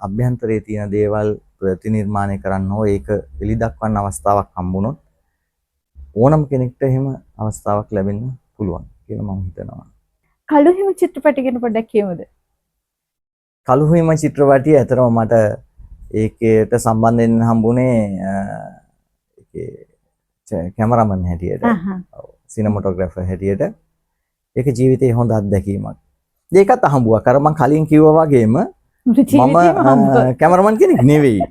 අභ්‍යන්තරයේ තියෙන දේවල් ප්‍රතිනිර්මාණය කරන්න ඕ ඒක එලි දක්වන්න අවස්ථාවක් හම්බුනොත් ඕනම කෙනෙක්ට එහෙම අවස්ථාවක් ලැබෙන්න පුළුවන් කියලා මම හිතනවා. කළුහිම චිත්‍රපටය ගැන පොඩ්ඩක් කියමුද? කළුහිම චිත්‍රපටිය ඇතරම මට ඒකේට සම්බන්ධ වෙන්න හම්බුනේ ඒකේ කැමරාමන් හැටියට. සිනමැටෝග්‍රැෆර් හැටියට. ඒක ජීවිතේ හොඳ අත්දැකීමක්. ඒකත් අහඹුවක්. අර මම කලින් කිව්වා වගේම මම කැමරාමන් කෙනෙක් නෙවෙයි.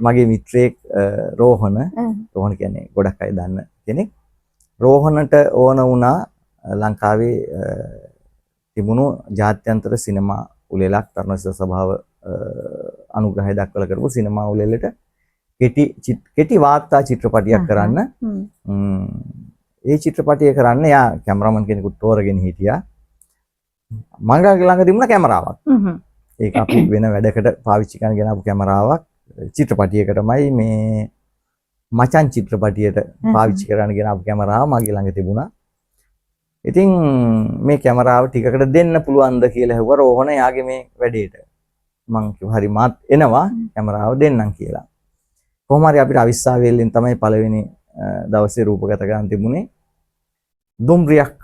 මගේ මිත්‍රයෙක් රෝහණ කියන්නේ ගොඩක් අය දන්න කෙනෙක්. රෝහණට ඕන වුණා ලංකාවේ තිබුණු ජාත්‍යන්තර සිනමා උළෙලක් තරුණ සභාව අනුග්‍රහය දක්වලා කරපු සිනමා උළෙලට කෙටි වාර්තා චිත්‍රපටියක් කරන්න. ඒ චිත්‍රපටිය කරන්න යා කැමරාමන් කෙනෙකුත් තෝරගෙන හිටියා. මගේ ළඟ තිබුණ කැමරාවක්. ඒක අපි වෙන වැඩකට පාවිච්චි කරන ගෙන ආපු කැමරාවක්. චිත්‍රපටියකටමයි මේ මචන් චිත්‍රපටියට පාවිච්චි කරන්න ගෙන ආපු කැමරාව මගේ ළඟ තිබුණා. ඉතින් මේ කැමරාව ටිකකට දෙන්න පුළුවන්ද කියලා හෙව්වා රෝහණ යාගේ මේ වැඩේට. මං කිව්වා හරි මාත් එනවා කැමරාව දෙන්නම් කියලා. කොහොම හරි අපිට අවිස්සාවේල්ලෙන් තමයි පළවෙනි දවසේ රූපගත කරන්න තිබුණේ. දුම්රියක්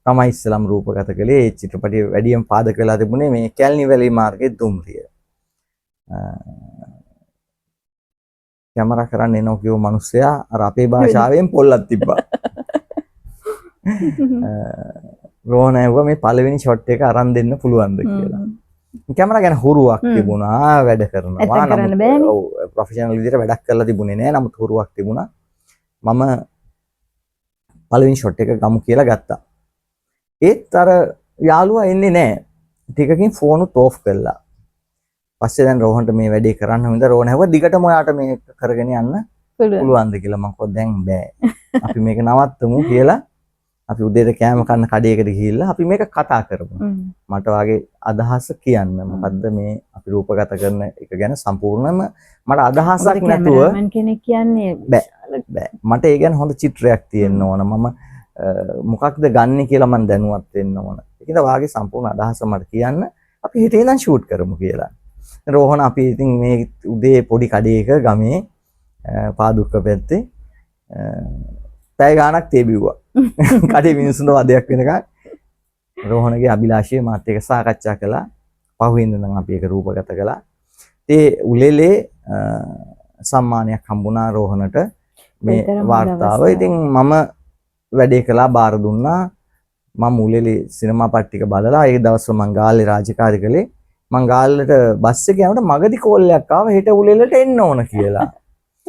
තමයි ඉස්සලම් රූපගත කළේ. ඒ චිත්‍රපටිය වැඩියෙන් පාදක වෙලා තිබුණේ මේ කැලණි වැලි මාර්ගයේ දුම්රිය. කැමරා කරන්න එනවා කියව මිනිස්සයා අර අපේ භාෂාවෙන් පොල්ලක් තිබ්බා. රෝහණ ඇහුවා මේ පළවෙනි ෂොට් එක අරන් දෙන්න පුළුවන්ද කියලා. කැමරා ගැන හුරුවක් තිබුණා වැඩ කරනවා. නමුත් ඔව් ප්‍රොෆෙෂනල් විදිහට වැඩක් කරලා තිබුණේ නෑ. නමුත් හුරුවක් තිබුණා. මම පළවෙනි ෂොට් එක ගමු කියලා ගත්තා. ඒත් අර යාළුවා එන්නේ නෑ. ටිකකින් ෆෝන් උත් ඕෆ් කළා. පස්සේ දැන් රෝහණට මේ වැඩේ කරන්න හොඳ රෝහණ හැව දිගටම ඔයාට මේක කරගෙන යන්න පුළුවන්ද කියලා මම කිව්වා දැන් බෑ. අපි මේක නවත්තමු කියලා අපි උදේට කෑම කන්න කඩේකට ගිහිල්ලා අපි මේක කතා කරමු. මට වාගේ අදහස කියන්න. මොකද්ද මේ අපි රූපගත කරන එක ගැන සම්පූර්ණයෙන්ම මට අදහසක් නැතුව මම කෙනෙක් කියන්නේ බෑ. මට ඒ ගැන හොඳ චිත්‍රයක් තියෙන්න ඕන. මම මොකක්ද ගන්නෙ කියලා මම දැනුවත් වෙන්න ඕන. ඒකද වාගේ සම්පූර්ණ අදහස මට කියන්න. අපි හිතේ ඉඳන් ෂූට් කරමු කියලා. රෝහණ අපි ඉතින් මේ උදේ පොඩි කඩේක ගමේ පාදුක්ක පැත්තේ පැය ගාණක් තේ බිව්වා. කඩේ මිනිස්සුන්ට වදයක් වෙනකන් රෝහණගේ අභිලාෂය මාත් එක්ක සාකච්ඡා කළා. පහුවෙන්ද නම් අපි ඒක රූපගත කළා. ඒ උලෙලේ සම්මානයක් හම්බුණා රෝහණට මේ වාර්තාව. ඉතින් මම වැඩේ කළා බාර දුන්නා. මම උලෙලේ සිනමා පට්ටික බලලා ඒ දවස්වල මං ගාල්ලේ රාජකාරී කළේ. මං ගාල්ලට බස් එකේ යනකොට මගදී කෝල් එකක් ආවා හෙට උලෙලට එන්න ඕන කියලා.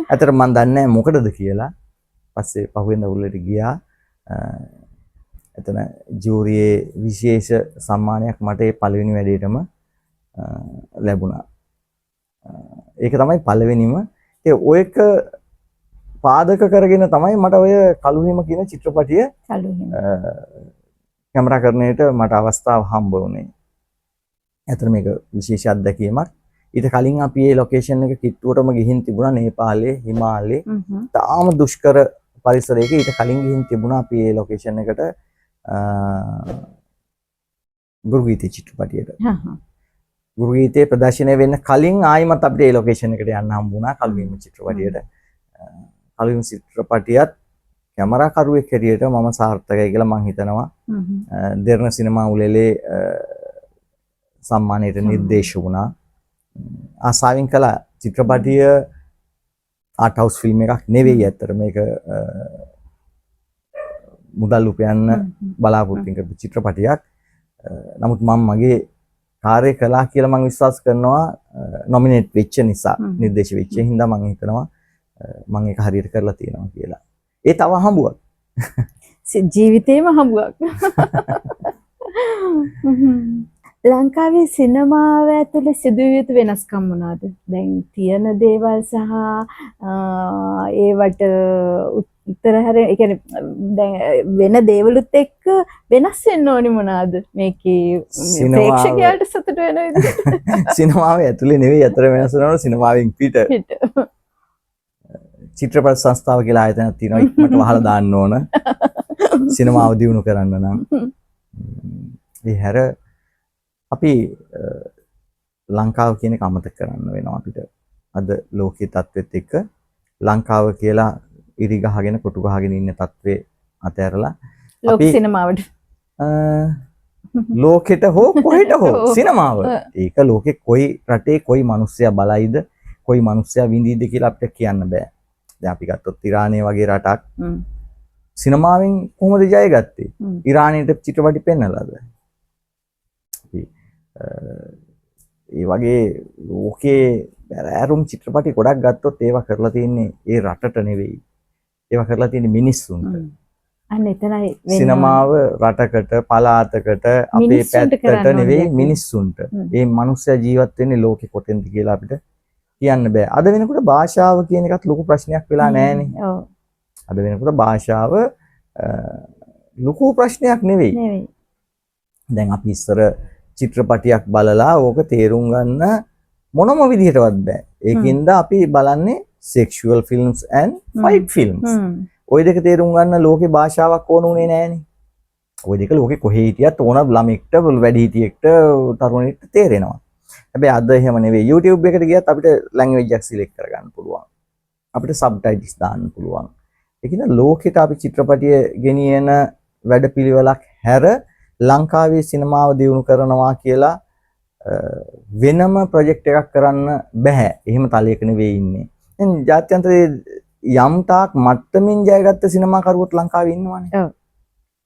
ඇත්තට මං දන්නේ නැහැ මොකටද කියලා. පස්සේ පහුවෙන්ද උලෙලට ගියා. එතන ජූරියේ විශේෂ සම්මානයක් මට ඒ පළවෙනි වැඩේටම ලැබුණා. ඒක තමයි පළවෙනිම. ඒ ඔයක පාදක කරගෙන තමයි මට ඔය කළුහිම කියන චිත්‍රපටිය කැමරාකරණයට මට අවස්ථාව හම්බ වුණේ. ඇත්තට මේක විශේෂ අත්දැකීමක්. ඊට කලින් අපි මේ ලොකේෂන් එක කිට්ටුවටම ගිහින් තිබුණා නේපාලේ, හිමාලයේ. තාම දුෂ්කර පරිසරයක ඊට කලින් ගිහින් තිබුණා අපි මේ ලොකේෂන් එකට ගුරුගීතේ චිත්‍රපටියට. ගුරුගීතේ ප්‍රදර්ශනය වෙන්න කලින් ආයිමත් අපිට මේ ලොකේෂන් එකට යන්න හම්බුණා කළුහිම චිත්‍රපටියට. කළුහිම චිත්‍රපටියත් කැමරාකරුවෙක් හැටියට මම සාර්ථකයි කියලා මම හිතනවා. දෙරණ සිනමා උළෙලේ සම්මානයට නිර්දේශ වුණා. ආසාවෙන් කළ චිත්‍රපටිය ආර්ට් හවුස් ෆිල්ම් එකක් නෙවෙයි ඇත්තට මේක මුදල් උපයන්න බලාපොරොත්තු කරපු චිත්‍රපටියක්. නමුත් මම මගේ කාර්ය කළා කියලා මම විශ්වාස කරනවා නොමිනේට් වෙච්ච නිසා නිර්දේශ වෙච්ච හින්දා මම හිතනවා මම ඒක හරියට කරලා තියෙනවා කියලා. ඒ තව හම්බුවක්. ජීවිතේම හම්බුවක්. ලංකාවේ සිනමාව ඇතුලේ සිදුවිය යුතු වෙනස්කම් මොනවාද? දැන් තියෙන දේවල් සහ ඒවට උත්තර හැරෙන, ඒ කියන්නේ දැන් වෙන දේවලුත් එක්ක වෙනස් වෙන්න ඕනි මොනවාද? මේකේ ප්‍රේක්ෂකයාට සතුට වෙන විදිහට. සිනමාව ඇතුලේ නෙවෙයි අතර වෙනස් වෙනවා සිනමාවෙන් පිට. චිත්‍රපට සංස්ථාව කියලා ආයතනයක් තියෙනවා ඉක්මනට වහලා දාන්න ඕන. සිනමාව දියුණු කරන්න නම්. ඒ හැර අපි ලංකාව කියන එක අමතක කරන්න වෙනවා අපිට. අද ලෝකයේ තත්ත්වෙත් එක්ක ලංකාව කියලා ඉරි ගහගෙන කොටු ගහගෙන ඉන්න තත්ත්වේ අතහැරලා ලෝක සිනමාවට ලෝකෙට හෝ කොහෙට හෝ සිනමාව. ඒක ලෝකේ කොයි රටේ කොයි මිනිස්සයා බලයිද කොයි මිනිස්සයා විඳීද කියලා අපිට කියන්න බෑ. දැන් අපි ගත්තොත් ඉරානය වගේ රටක් සිනමාවෙන් කොහොමද ජය ගත්තේ? ඉරානයට චිත්‍රපටි පෙන්නලාද? ඒ වගේ ලෝකේ බැරෑරුම් චිත්‍රපටි ගොඩක් ගත්තොත් ඒවා කරලා තියෙන්නේ ඒ රටට නෙවෙයි. ඒවා කරලා තියෙන්නේ මිනිස්සුන්ට. අන්න එතනයි සිනමාව රටකට පළාතකට අපේ පැත්තට නෙවෙයි මිනිස්සුන්ට. ඒ මිනිස්සයා ජීවත් වෙන්නේ ලෝකෙ කොතෙන්ද කියලා අපිට කියන්න බෑ. අද වෙනකොට භාෂාව කියන එකත් ලොකු ප්‍රශ්නයක් වෙලා නැහැනේ. ඔව්. අද වෙනකොට භාෂාව ලොකු ප්‍රශ්නයක් නෙවෙයි. දැන් අපි ඉස්සර චිත්‍රපටියක් බලලා ඕක තේරුම් ගන්න මොනම විදිහටවත් බෑ. ඒකින්ද අපි බලන්නේ sexual films and fight films. ওই දෙක තේරුම් ගන්න ලෝකේ භාෂාවක් ඕන උනේ නෑනේ. ওই දෙක ලෝකේ කොහේ හිටියත් ඕන ළමෙක්ට වැඩිහිටියෙක්ට තරුණෙක්ට තේරෙනවා. හැබැයි අද එහෙම නෙවෙයි. YouTube එකට ගියත් අපිට language එකක් select කරගන්න පුළුවන්. අපිට subtitles දාන්න පුළුවන්. ඒකින ලෝකෙට අපි චිත්‍රපටිය ගෙනියන වැඩපිළිවෙලක් හැර ලංකාවේ සිනමාව දියුණු කරනවා කියලා වෙනම ප්‍රොජෙක්ට් එකක් කරන්න බෑ. එහෙම තලයක නෙවෙයි ඉන්නේ. දැන් ජාත්‍යන්තරයේ යම් තාක් මට්ටමින් ජයගත්ත සිනමාකරුවොත් ලංකාවේ ඉන්නවනේ.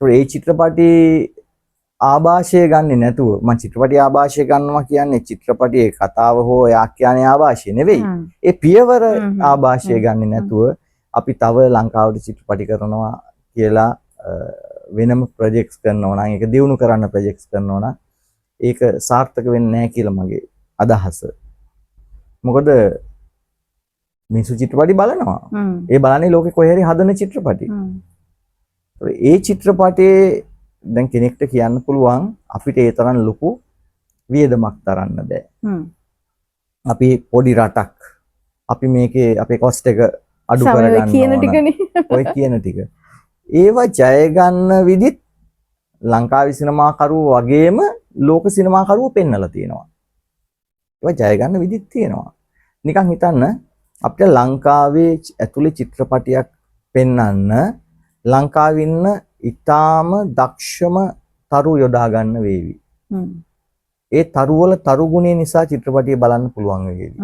ඔව්. ඒ චිත්‍රපටි ආభాෂය ගන්නෙ නැතුව මම චිත්‍රපටි ආభాෂය ගන්නවා කියන්නේ චිත්‍රපටියේ කතාව හෝ ආඛ්‍යානයේ ආభాෂය නෙවෙයි. ඒ පියවර ආభాෂය ගන්නෙ නැතුව අපි තව ලංකාවට චිත්‍රපටි කරනවා කියලා වෙනම ප්‍රොජෙක්ට්ස් කරනවා නම් ඒක දියුණු කරන්න ප්‍රොජෙක්ට්ස් කරනවා නම් ඒක සාර්ථක වෙන්නේ නැහැ කියලා මගේ අදහස. මොකද මිනිස්සු චිත්‍රපටි බලනවා. ඒ බලන්නේ ලෝකේ කොහේ හරි හදන චිත්‍රපටි. ඒ චිත්‍රපටයේ දැන් කෙනෙක්ට කියන්න පුළුවන් අපිට ඒ තරම් ලොකු වියදමක් තරන්න බෑ. අපි පොඩි රටක්. අපි මේකේ අපේ කොස්ට් එක අඩු කරගන්න ඕන. ඔය කියන ටික. ඒවා ජය ගන්න විදිහත් ලංකාවේ සිනමාකරුවෝ වගේම ලෝක සිනමාකරුවෝ පෙන්නලා තියෙනවා. ඒවා ජය ගන්න විදිහත් තියෙනවා. නිකන් හිතන්න අපිට ලංකාවේ ඇතුලේ චිත්‍රපටියක් පෙන්වන්න ලංකාවේ ඉන්න ඊටාම දක්ෂම තරු යොදා ගන්න වේවි. ඒ තරුවල තරු ගුණය නිසා චිත්‍රපටිය බලන්න පුළුවන් වේවි.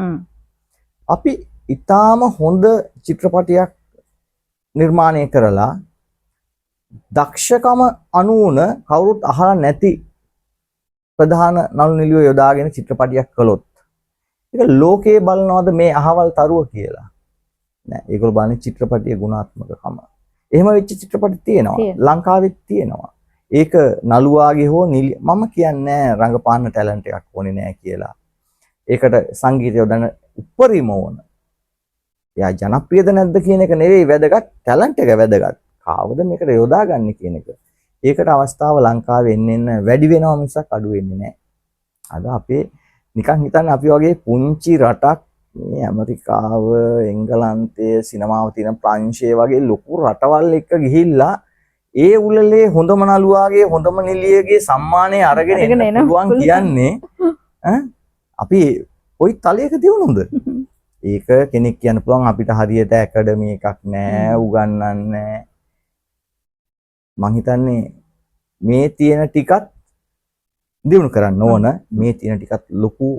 අපි ඊටාම හොඳ චිත්‍රපටියක් නිර්මාණය කරලා දක්ෂකම අනුවන කවුරුත් අහලා නැති ප්‍රධාන නළු නිළියෝ යොදාගෙන චිත්‍රපටියක් කළොත් ඒක ලෝකේ බලනවාද මේ අහවල් තරුව කියලා නෑ. ඒගොල්ලෝ බලන්නේ චිත්‍රපටියේ ගුණාත්මකකම. එහෙම වෙච්ච චිත්‍රපටි තියෙනවා. ලංකාවෙත් තියෙනවා. ඒක නළුවාගේ හෝ මම කියන්නේ රංගපාන ටැලන්ට් එකක් ඕනේ නෑ කියලා. ඒකට සංගීතය යොදන්න උපරිම ඕන. එයා ජනප්‍රියද නැද්ද කියන එක නෙවෙයි වැදගත්, ටැලන්ට් එක වැදගත්. කාවද මේකට යොදාගන්නේ කියන එක. ඒකට අවස්ථාව ලංකාවේ එන්න වැඩි වෙනවා මිසක් අඩු වෙන්නේ නැහැ. අද අපේ නිකන් හිතන්න අපි වගේ පුංචි රටක් මේ ඇමරිකාව, එංගලන්තය, සිනමාව තියෙන ප්‍රංශය වගේ ලොකු රටවල් එක්ක ගිහිල්ලා ඒ උළෙලේ හොඳම නළුවාගේ හොඳම නිලියගේ සම්මානය අරගෙන එන්න පුළුවන් කියන්නේ අපි කොයි තලයක දිනුනොද? ඒක කෙනෙක් කියන්න පුළුවන් අපිට හරියට ඇකඩමි එකක් නැහැ, උගන්වන්නේ නැහැ. මං හිතන්නේ මේ තියෙන ටිකත් දිනු කරන්න ඕන. මේ තියෙන ටිකත් ලොකු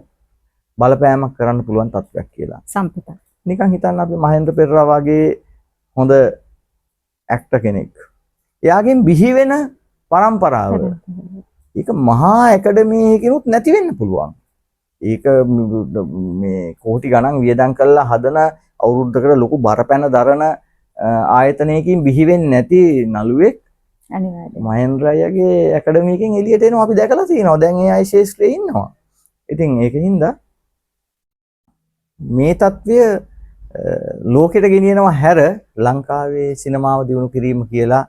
බලපෑමක් කරන්න පුළුවන් තත්ත්වයක් කියලා. සම්පත. නිකන් හිතන්න අපි මහේන්ද්‍ර පෙරේරා වගේ හොඳ ඇක්ටර් කෙනෙක්. එයාගෙන් බිහි වෙන පරම්පරාව. ඒක මහා ඇකඩමි එකකිනුත් නැති වෙන්න පුළුවන්. ඒක මේ කෝටි ගණන් වියදම් කරලා හදන අවුරුද්දකට ලොකු බරපැන දරන ආයතනයකින් බිහි වෙන්නේ නැති නළුවෙක් අනිවාර්යයෙන්. මහේන්ද්‍ර අයියාගේ ඇකඩමි එකෙන් එළියට එනවා අපි දැකලා තියෙනවා. දැන් ඒ අය ශේෂ්ත්‍රයේ ඉන්නවා. ඉතින් ඒකින්ද මේ தත්වය ලෝකෙට ගෙනියනවා හැර ලංකාවේ සිනමාව දියුණු කිරීම කියලා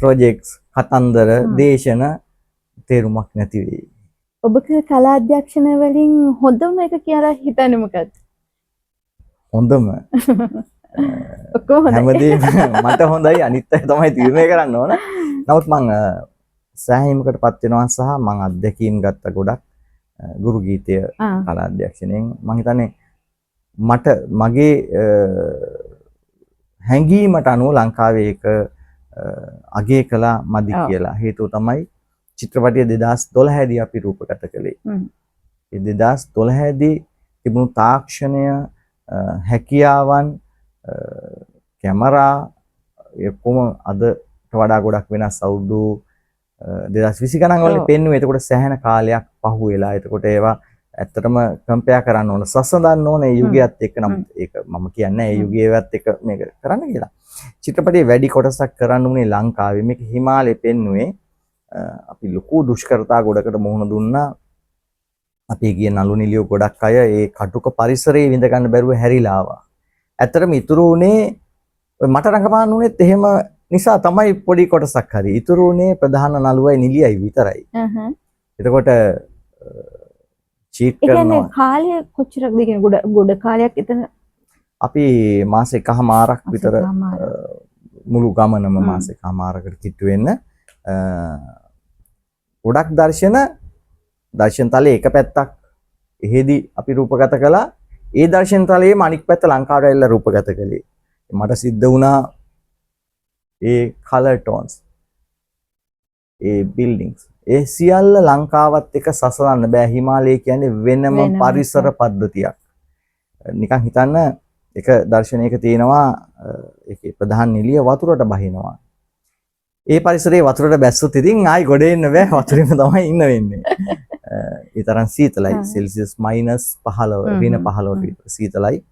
ප්‍රොජෙක්ට්ස් කතන්දර දේශන තේරුමක් නැති වෙයි. ඔබගේ කලා අධ්‍යක්ෂණය වලින් හොඳම එක කියලා හිතන්නේ මොකක්ද? හොඳම ඔක්කොම හොඳයි. හැමදේම මට හොඳයි අනිත් අය තමයි තීරණය කරන්න ඕන. නමුත් මම සෑහීමකටපත් වෙනවා සහ මම අත්දැකීම් ගත්ත ගොඩක් ගුරු ගීතය කලා අධ්‍යක්ෂණයෙන් මම හිතන්නේ මට මගේ හැඟීමට අනුව ලංකාවේ එක අගය කළා මදි කියලා. හේතුව තමයි චිත්‍රපටිය 2012 දී අපි රූපගත කළේ. ඒ 2012 දී තිබුණු තාක්ෂණය හැකියාවන් කැමරා කොහොම අදට වඩා ගොඩක් වෙනස්. අවුරුදු 2020 ගණන් වල පෙන්වුවේ. එතකොට සෑහෙන කාලයක් පහු වෙලා. එතකොට ඒවා ඇත්තටම කම්පෙයාර් කරන්න ඕන. සසඳන්න ඕන ඒ යුගයත් එක්ක. නම් ඒක මම කියන්නේ ඒ යුගයේවත් එක්ක මේක කරන්න කියලා. චිත්‍රපටයේ වැඩි කොටසක් කරන්න උනේ ලංකාවේ. මේක හිමාලයේ පෙන්වුවේ. අපි ලොකු දුෂ්කරතා ගොඩකට මුහුණ දුන්නා. අපි ගිය නළු නිළියෝ ගොඩක් අය ඒ කටුක පරිසරයේ විඳ ගන්න බැරුව හැරිලා ආවා. ඇත්තටම ඉතුරු උනේ මට රඟපාන්න උනේත් එහෙම නිසා තමයි පොඩි කොටසක් හරි. ඉතුරු උනේ ප්‍රධාන නළුවයි නිළියයි විතරයි. එතකොට චීට් ඒ කියන්නේ කරනවා. කාලය කොච්චරක්ද කියන්නේ ගොඩ කාලයක් එතන අපි මාස එකමාරක් විතර මුළු ගමනම මාස එකමාරකට කිට්ටු වෙන්න ගොඩක් දර්ශන තලයේ එක පැත්තක් එහෙදි අපි රූපගත කළා. ඒ දර්ශන තලයේම අනික් පැත්ත ලංකාවට ඇවිල්ලා රූපගත කළේ. මට සිද්ධ වුණා ඒ කලර් ටෝන්ස් ඒ බිල්ඩින්ග්ස් ඒ සියල්ල ලංකාවත් එක්ක සසඳන්න බෑ. හිමාලය කියන්නේ වෙනම පරිසර පද්ධතියක්. නිකන් හිතන්න එක දර්ශනයක තියෙනවා ඒකේ ප්‍රධාන නිළිය වතුරට බහිනවා. ඒ පරිසරයේ වතුරට බැස්සොත් ඉතින් ආයි ගොඩ එන්න බෑ. වතුරේම තමයි ඉන්න වෙන්නේ. ඒ තරම් සීතලයි. සෙල්සියස් -15 ඍණ 15ට විතර සීතලයි.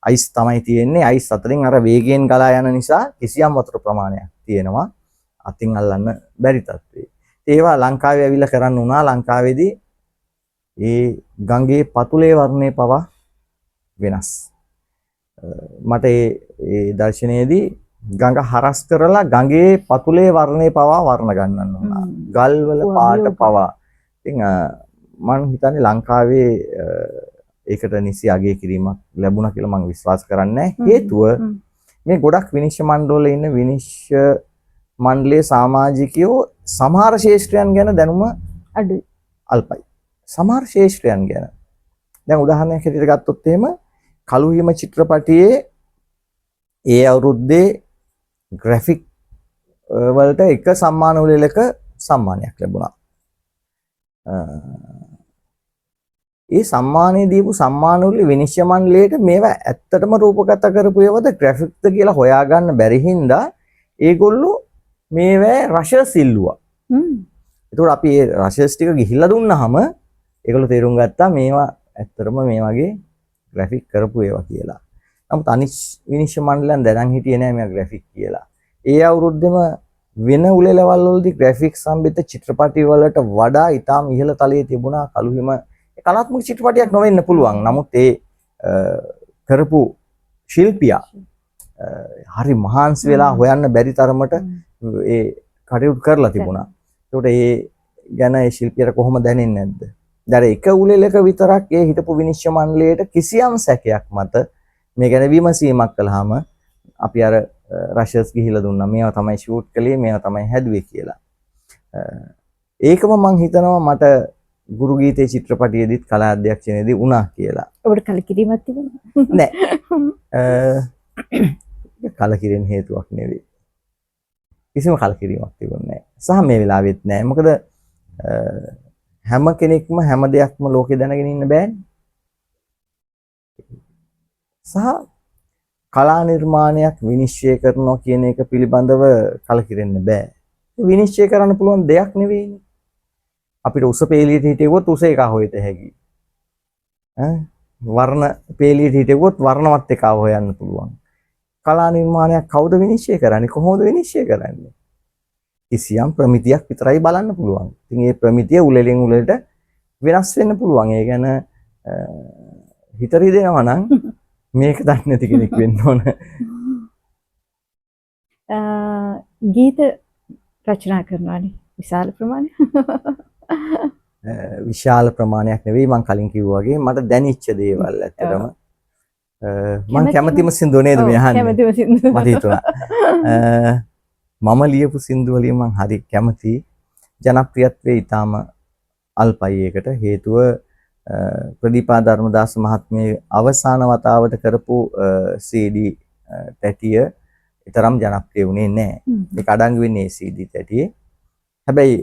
අයිස් තමයි තියෙන්නේ. අයිස් අතරින් අර වේගයෙන් ගලා යන නිසා කිසියම් වතුර ප්‍රමාණයක් තියෙනවා. අතින් අල්ලන්න බැරි තත්ත්වේ. ඒවා ලංකාවේ ඇවිල්ලා කරන්න උනා. ලංකාවේදී ඒ ගඟේ පතුලේ වර්ණය පවා වෙනස්. මට ඒ දර්ශනයේදී ගඟ හරස් කරලා ගඟේ පතුලේ වර්ණය පවා වර්ණ ගන්නන්න උනා. ගල් වල පාට පවා. ඉතින් මම හිතන්නේ ලංකාවේ ඒකට නිසි අගය කිරීමක් ලැබුණා කියලා මම විශ්වාස කරන්නේ. හේතුව මේ ගොඩක් විනිශ්චය මණ්ඩලවල ඉන්න විනිශ්චය මණ්ඩලයේ සමාජිකයෝ සමහර ශේෂ්ත්‍රයන් ගැන දැනුම අඩුයි. අල්පයි. සමහර ශේෂ්ත්‍රයන් ගැන. දැන් උදාහරණයක් හැටියට ගත්තොත් එහෙම කලුහිම චිත්‍රපටයේ ඒ අවුරුද්දේ ග්‍රැෆික් වලට එක සම්මාන උළෙලක සම්මානයක් ලැබුණා. ඒ සම්මානය දීපු සම්මාන උළෙල විනිශ්චය මණ්ඩලයට මේවා ඇත්තටම රූපගත කරපු ඒවාද ග්‍රැෆික්ද කියලා හොයාගන්න බැරි හින්දා ඒගොල්ලෝ මේවා රෂස් ඉල්ලුවා. ඒතකොට අපි ඒ රෂස් ටික ගිහිල්ලා දුන්නාම ඒගොල්ලෝ තේරුම් ගත්තා මේවා ඇත්තටම මේ වගේ ග්‍රැෆික් කරපු ඒවා කියලා. නමුත් අනිත් විනිශ්චය මණ්ඩලයන් දැනන් හිටියේ නෑ මේවා ග්‍රැෆික් කියලා. ඒ අවුරුද්දෙම වෙන උළෙලවල් වලදී ග්‍රැෆික්ස් සම්බන්ධ චිත්‍රපටි වලට වඩා ඊටාම ඉහළ තලයේ තිබුණා කලුහිම. කලාත්මක චිත්‍රපටියක් නොවෙන්න පුළුවන්. නමුත් ඒ කරපු ශිල්පියා හරි මහන්සි වෙලා හොයන්න බැරි තරමට ඒ කටයුතු කරලා තිබුණා. ඒකට ඒ ගැන ඒ ශිල්පියට කොහොම දැනෙන්නේ නැද්ද? දැන් එක උළෙලක විතරක් ඒ හිටපු විනිශ්චය මණ්ඩලයට කිසියම් සැකයක් මත මේ ගැන විමසීමක් කළාම අපි අර රෂස් ගිහිලා දුන්නා. මේවා තමයි ෂූට් කළේ, මේවා තමයි හැදුවේ කියලා. ඒකම මම හිතනවා මට ගුරු ගීතේ චිත්‍රපටියේදීත් කලා අධ්‍යක්ෂණයේදී වුණා කියලා. ඔබට කලකිරීමක් තිබුණා? නෑ. කලකිරීම හේතුවක් නෙවෙයි. කිසිම කලකිරීමක් තිබුණේ නෑ. සහ මේ වෙලාවෙත් නෑ. මොකද හැම කෙනෙක්ම හැම දෙයක්ම ලෝකේ දැනගෙන ඉන්න බෑනේ. සහ කලා නිර්මාණයක් විනිශ්චය කරනවා කියන එක පිළිබඳව කලකිරෙන්න බෑ. විනිශ්චය කරන්න පුළුවන් දෙයක් නෙවෙයිනේ. අපිට උස පේලියට හිටියොත් උස එක හොයත හැකි. වර්ණ පේලියට හිටියොත් වර්ණවත් එක හොයන්න පුළුවන්. කලා නිර්මාණයක් කවුද විනිශ්චය කරන්නේ? කොහොමද විනිශ්චය කරන්නේ? කිසියම් ප්‍රමිතියක් විතරයි බලන්න පුළුවන්. ඉතින් මේ ප්‍රමිතිය උලෙලෙන් උලට වෙනස් වෙන්න පුළුවන්. ඒ කියන්නේ හිතරි දෙනවා නම් මේක දන්නේ නැති කෙනෙක් වෙන්න ඕන. ගීත රචනා කරනවානේ විශාල ප්‍රමාණයක්. විශාල ප්‍රමාණයක් නෙවෙයි මම කලින් කිව්වා වගේ මට දැනෙච්ච දේවල් ඇත්තටම මම කැමතිම සින්දුව නේද මේ අහන්නේ. කැමතිම සින්දුව. මට හිතුණා. මම ලියපු සින්දුව වලින් මම හරි කැමති. ජනප්‍රියත්වයේ ඊටාම අල්පයි ඒකට හේතුව ප්‍රදීපා ධර්මදාස මහත්මිය අවසාන වතාවට කරපු CD තැටිය ඊතරම් ජනප්‍රිය වුණේ නැහැ. ඒක අඩංගු වෙන්නේ CD තැටියේ. හැබැයි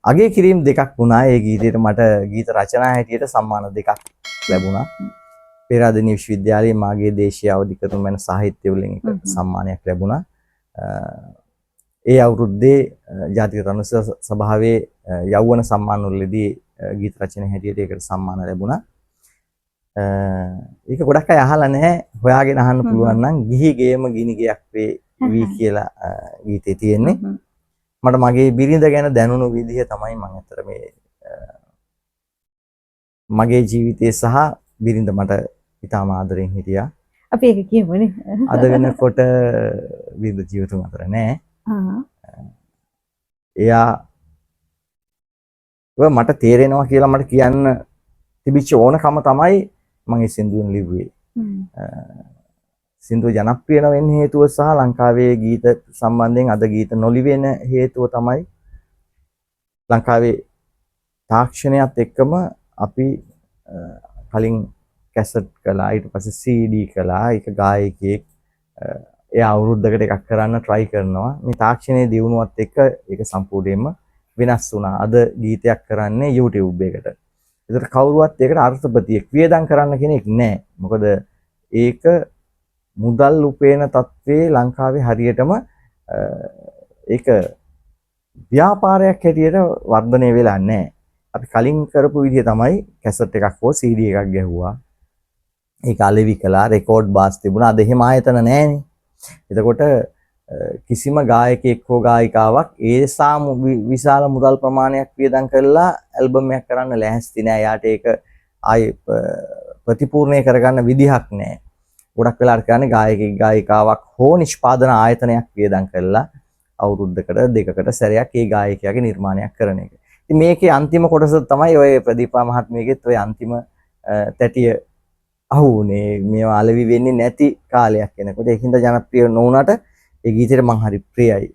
අගේ කිරීම දෙකක් වුණා. ඒ ගීතේට මට ගීත රචනා හැටියට සම්මාන දෙකක් ලැබුණා. පෙරාදෙණිය විශ්වවිද්‍යාලයේ මාගේ දේශීය අවධිකරණ මන සාහිත්‍ය වලින් එක සම්මානයක් ලැබුණා. ඒ අවුරුද්දේ ජාතික තනුස සභාවේ යෞවන සම්මාන වලදී ගීත රචන හැටියට ඒකට සම්මාන ලැබුණා. ඒක ගොඩක් අය අහලා නැහැ. හොයාගෙන අහන්න පුළුවන් නම් ගිහි ගේම ගිනි ගයක් වී කියලා ගීතේ තියෙන්නේ. මට මගේ බිරිඳ ගැන දැනුණු විදිහ තමයි මම අතර මේ මගේ ජීවිතය සහ බිරිඳ මට ඉතාම ආදරෙන් හිටියා. අපි ඒක කියමුනේ. අද වෙනකොට බිරිඳ ජීවිතුන් අතර නැහැ. එයා මට තේරෙනවා කියලා මට කියන්න තිබිච්ච ඕනකම තමයි මම මේ සින්දුවෙන් ලිව්වේ. සින්දුව ජනප්‍රිය වෙන්න හේතුව සහ ලංකාවේ ගීත සම්බන්ධයෙන් අද ගීත නොලිවෙන හේතුව තමයි ලංකාවේ තාක්ෂණයත් එක්කම අපි කලින් කැසට් කළා, ඊට පස්සේ CD කළා, ඒක ගායකයෙක් ඒ අවුරුද්දකට එකක් කරන්න try කරනවා. මේ තාක්ෂණයේ දියුණුවත් එක්ක ඒක සම්පූර්ණයෙන්ම වෙනස් වුණා. අද ගීතයක් කරන්නේ YouTube එකට. ඒකට කවුරුවත් ඒකට අර්ථපතියෙක් වියදම් කරන්න කෙනෙක් නැහැ. මොකද ඒක මුදල් උපේන තත්ත්වයේ ලංකාවේ හරියටම ඒක ව්‍යාපාරයක් හැටියට වර්ධනය වෙලා නැහැ. අපි කලින් කරපු විදිහ තමයි කැසට් එකක් හෝ CD එකක් ගැහුවා. ඒක අලෙවි කළා, රෙකෝඩ් බාස් තිබුණා. අද එහෙම ආයතන නැහැනේ. එතකොට කිසිම ගායකයෙක් හෝ ගායිකාවක් ඒසා විශාල මුදල් ප්‍රමාණයක් වියදම් කරලා ඇල්බම් එකක් කරන්න ලෑස්ති නෑ. යාට ඒක ආයි ප්‍රතිපූර්ණය කරගන්න විදිහක් නෑ. ගොඩක් වෙලාවට කියන්නේ ගායකයෙක් ගායිකාවක් හෝ නිෂ්පාදන ආයතනයක් වියදම් කරලා අවුරුද්දකට දෙකකට සැරයක් ඒ ගායකයාගේ නිර්මාණයක් කරන එක. ඉතින් මේකේ අන්තිම කොටස තමයි ඔය ප්‍රදීපා මහත්මියගෙත් ඔය අන්තිම තැටිය අහුනේ. මේවා අලෙවි වෙන්නේ නැති කාලයක් එනකොට ඒකින්ද ජනප්‍රිය නොවුනට ඒ ගීතෙට මම හරි ප්‍රියයි.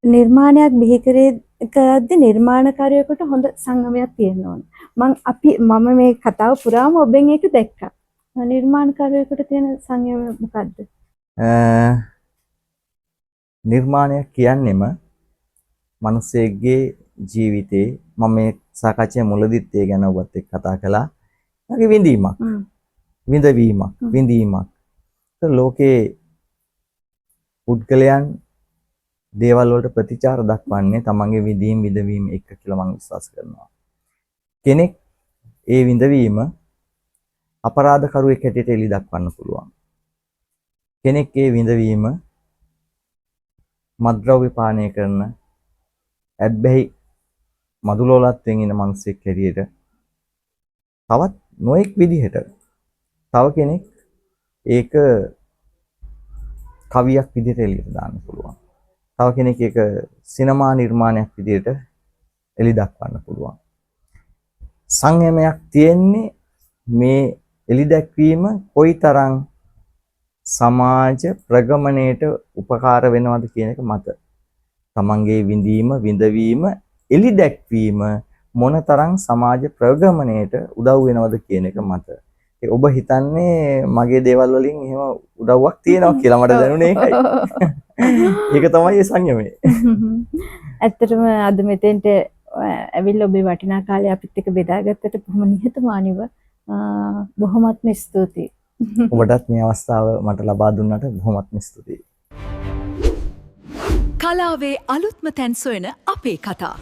නිර්මාණයක් බිහි කරද්දී නිර්මාණකාරයෙකුට හොඳ සංගමයක් තියෙන්න ඕන. මම මේ කතාව පුරාම ඔබෙන් ඒක දැක්කා. නිර්මාණකාරයෙකුට තියෙන සංයමය මොකද්ද? නිර්මාණයක් කියන්නේම මිනිස්සෙක්ගේ ජීවිතේ මම මේ සාකච්ඡාවේ මුලදිත් ඒ ගැන ඔබත් එක්ක කතා කළා. ඒකේ විඳීමක්. විඳීමක්. ලෝකේ පුද්ගලයන් දේවල් වලට ප්‍රතිචාර දක්වන්නේ තමන්ගේ විඳවීම එක්ක කියලා මම විශ්වාස කරනවා. කෙනෙක් ඒ විඳවීම අපරාධකරුවෙක් හැටියට එලි දක්වන්න පුළුවන්. කෙනෙක් ඒ විඳවීම මත්ද්‍රව්‍ය පානය කරන ඇබ්බැහි මදුලෝලත්වෙන් ඉන්න මිනිස්සෙක් හැටියට තවත් නොඑක් විදිහට තව කෙනෙක් ඒක කවියක් විදිහට එළියට දාන්න පුළුවන්. තව කෙනෙක් ඒක සිනමා නිර්මාණයක් විදිහට එළි දක්වන්න පුළුවන්. සංයමයක් තියෙන්නේ මේ එළි දැක්වීම කොයිතරම් සමාජ ප්‍රගමණයට උපකාර වෙනවද කියන එක මත. තමන්ගේ විඳවීම එළි දැක්වීම මොනතරම් සමාජ ප්‍රගමණයට උදව් වෙනවද කියන එක මත. ඔබ හිතන්නේ මගේ දේවල් වලින් එහෙම උදව්වක් තියෙනවා කියලා මට දැනුනේ ඒකයි. ඒක තමයි ඒ සංයමය. ඇත්තටම අද මෙතෙන්ට ඇවිල්ලා ඔබේ වටිනා කාලය අපිත් එක්ක බෙදාගත්තට බොහොම නිහතමානීව බොහොමත්ම ස්තුතියි. ඔබටත් මේ අවස්ථාව මට ලබා දුන්නට බොහොමත්ම ස්තුතියි. කලාවේ අලුත්ම තැන් සොයන අපේ කතා.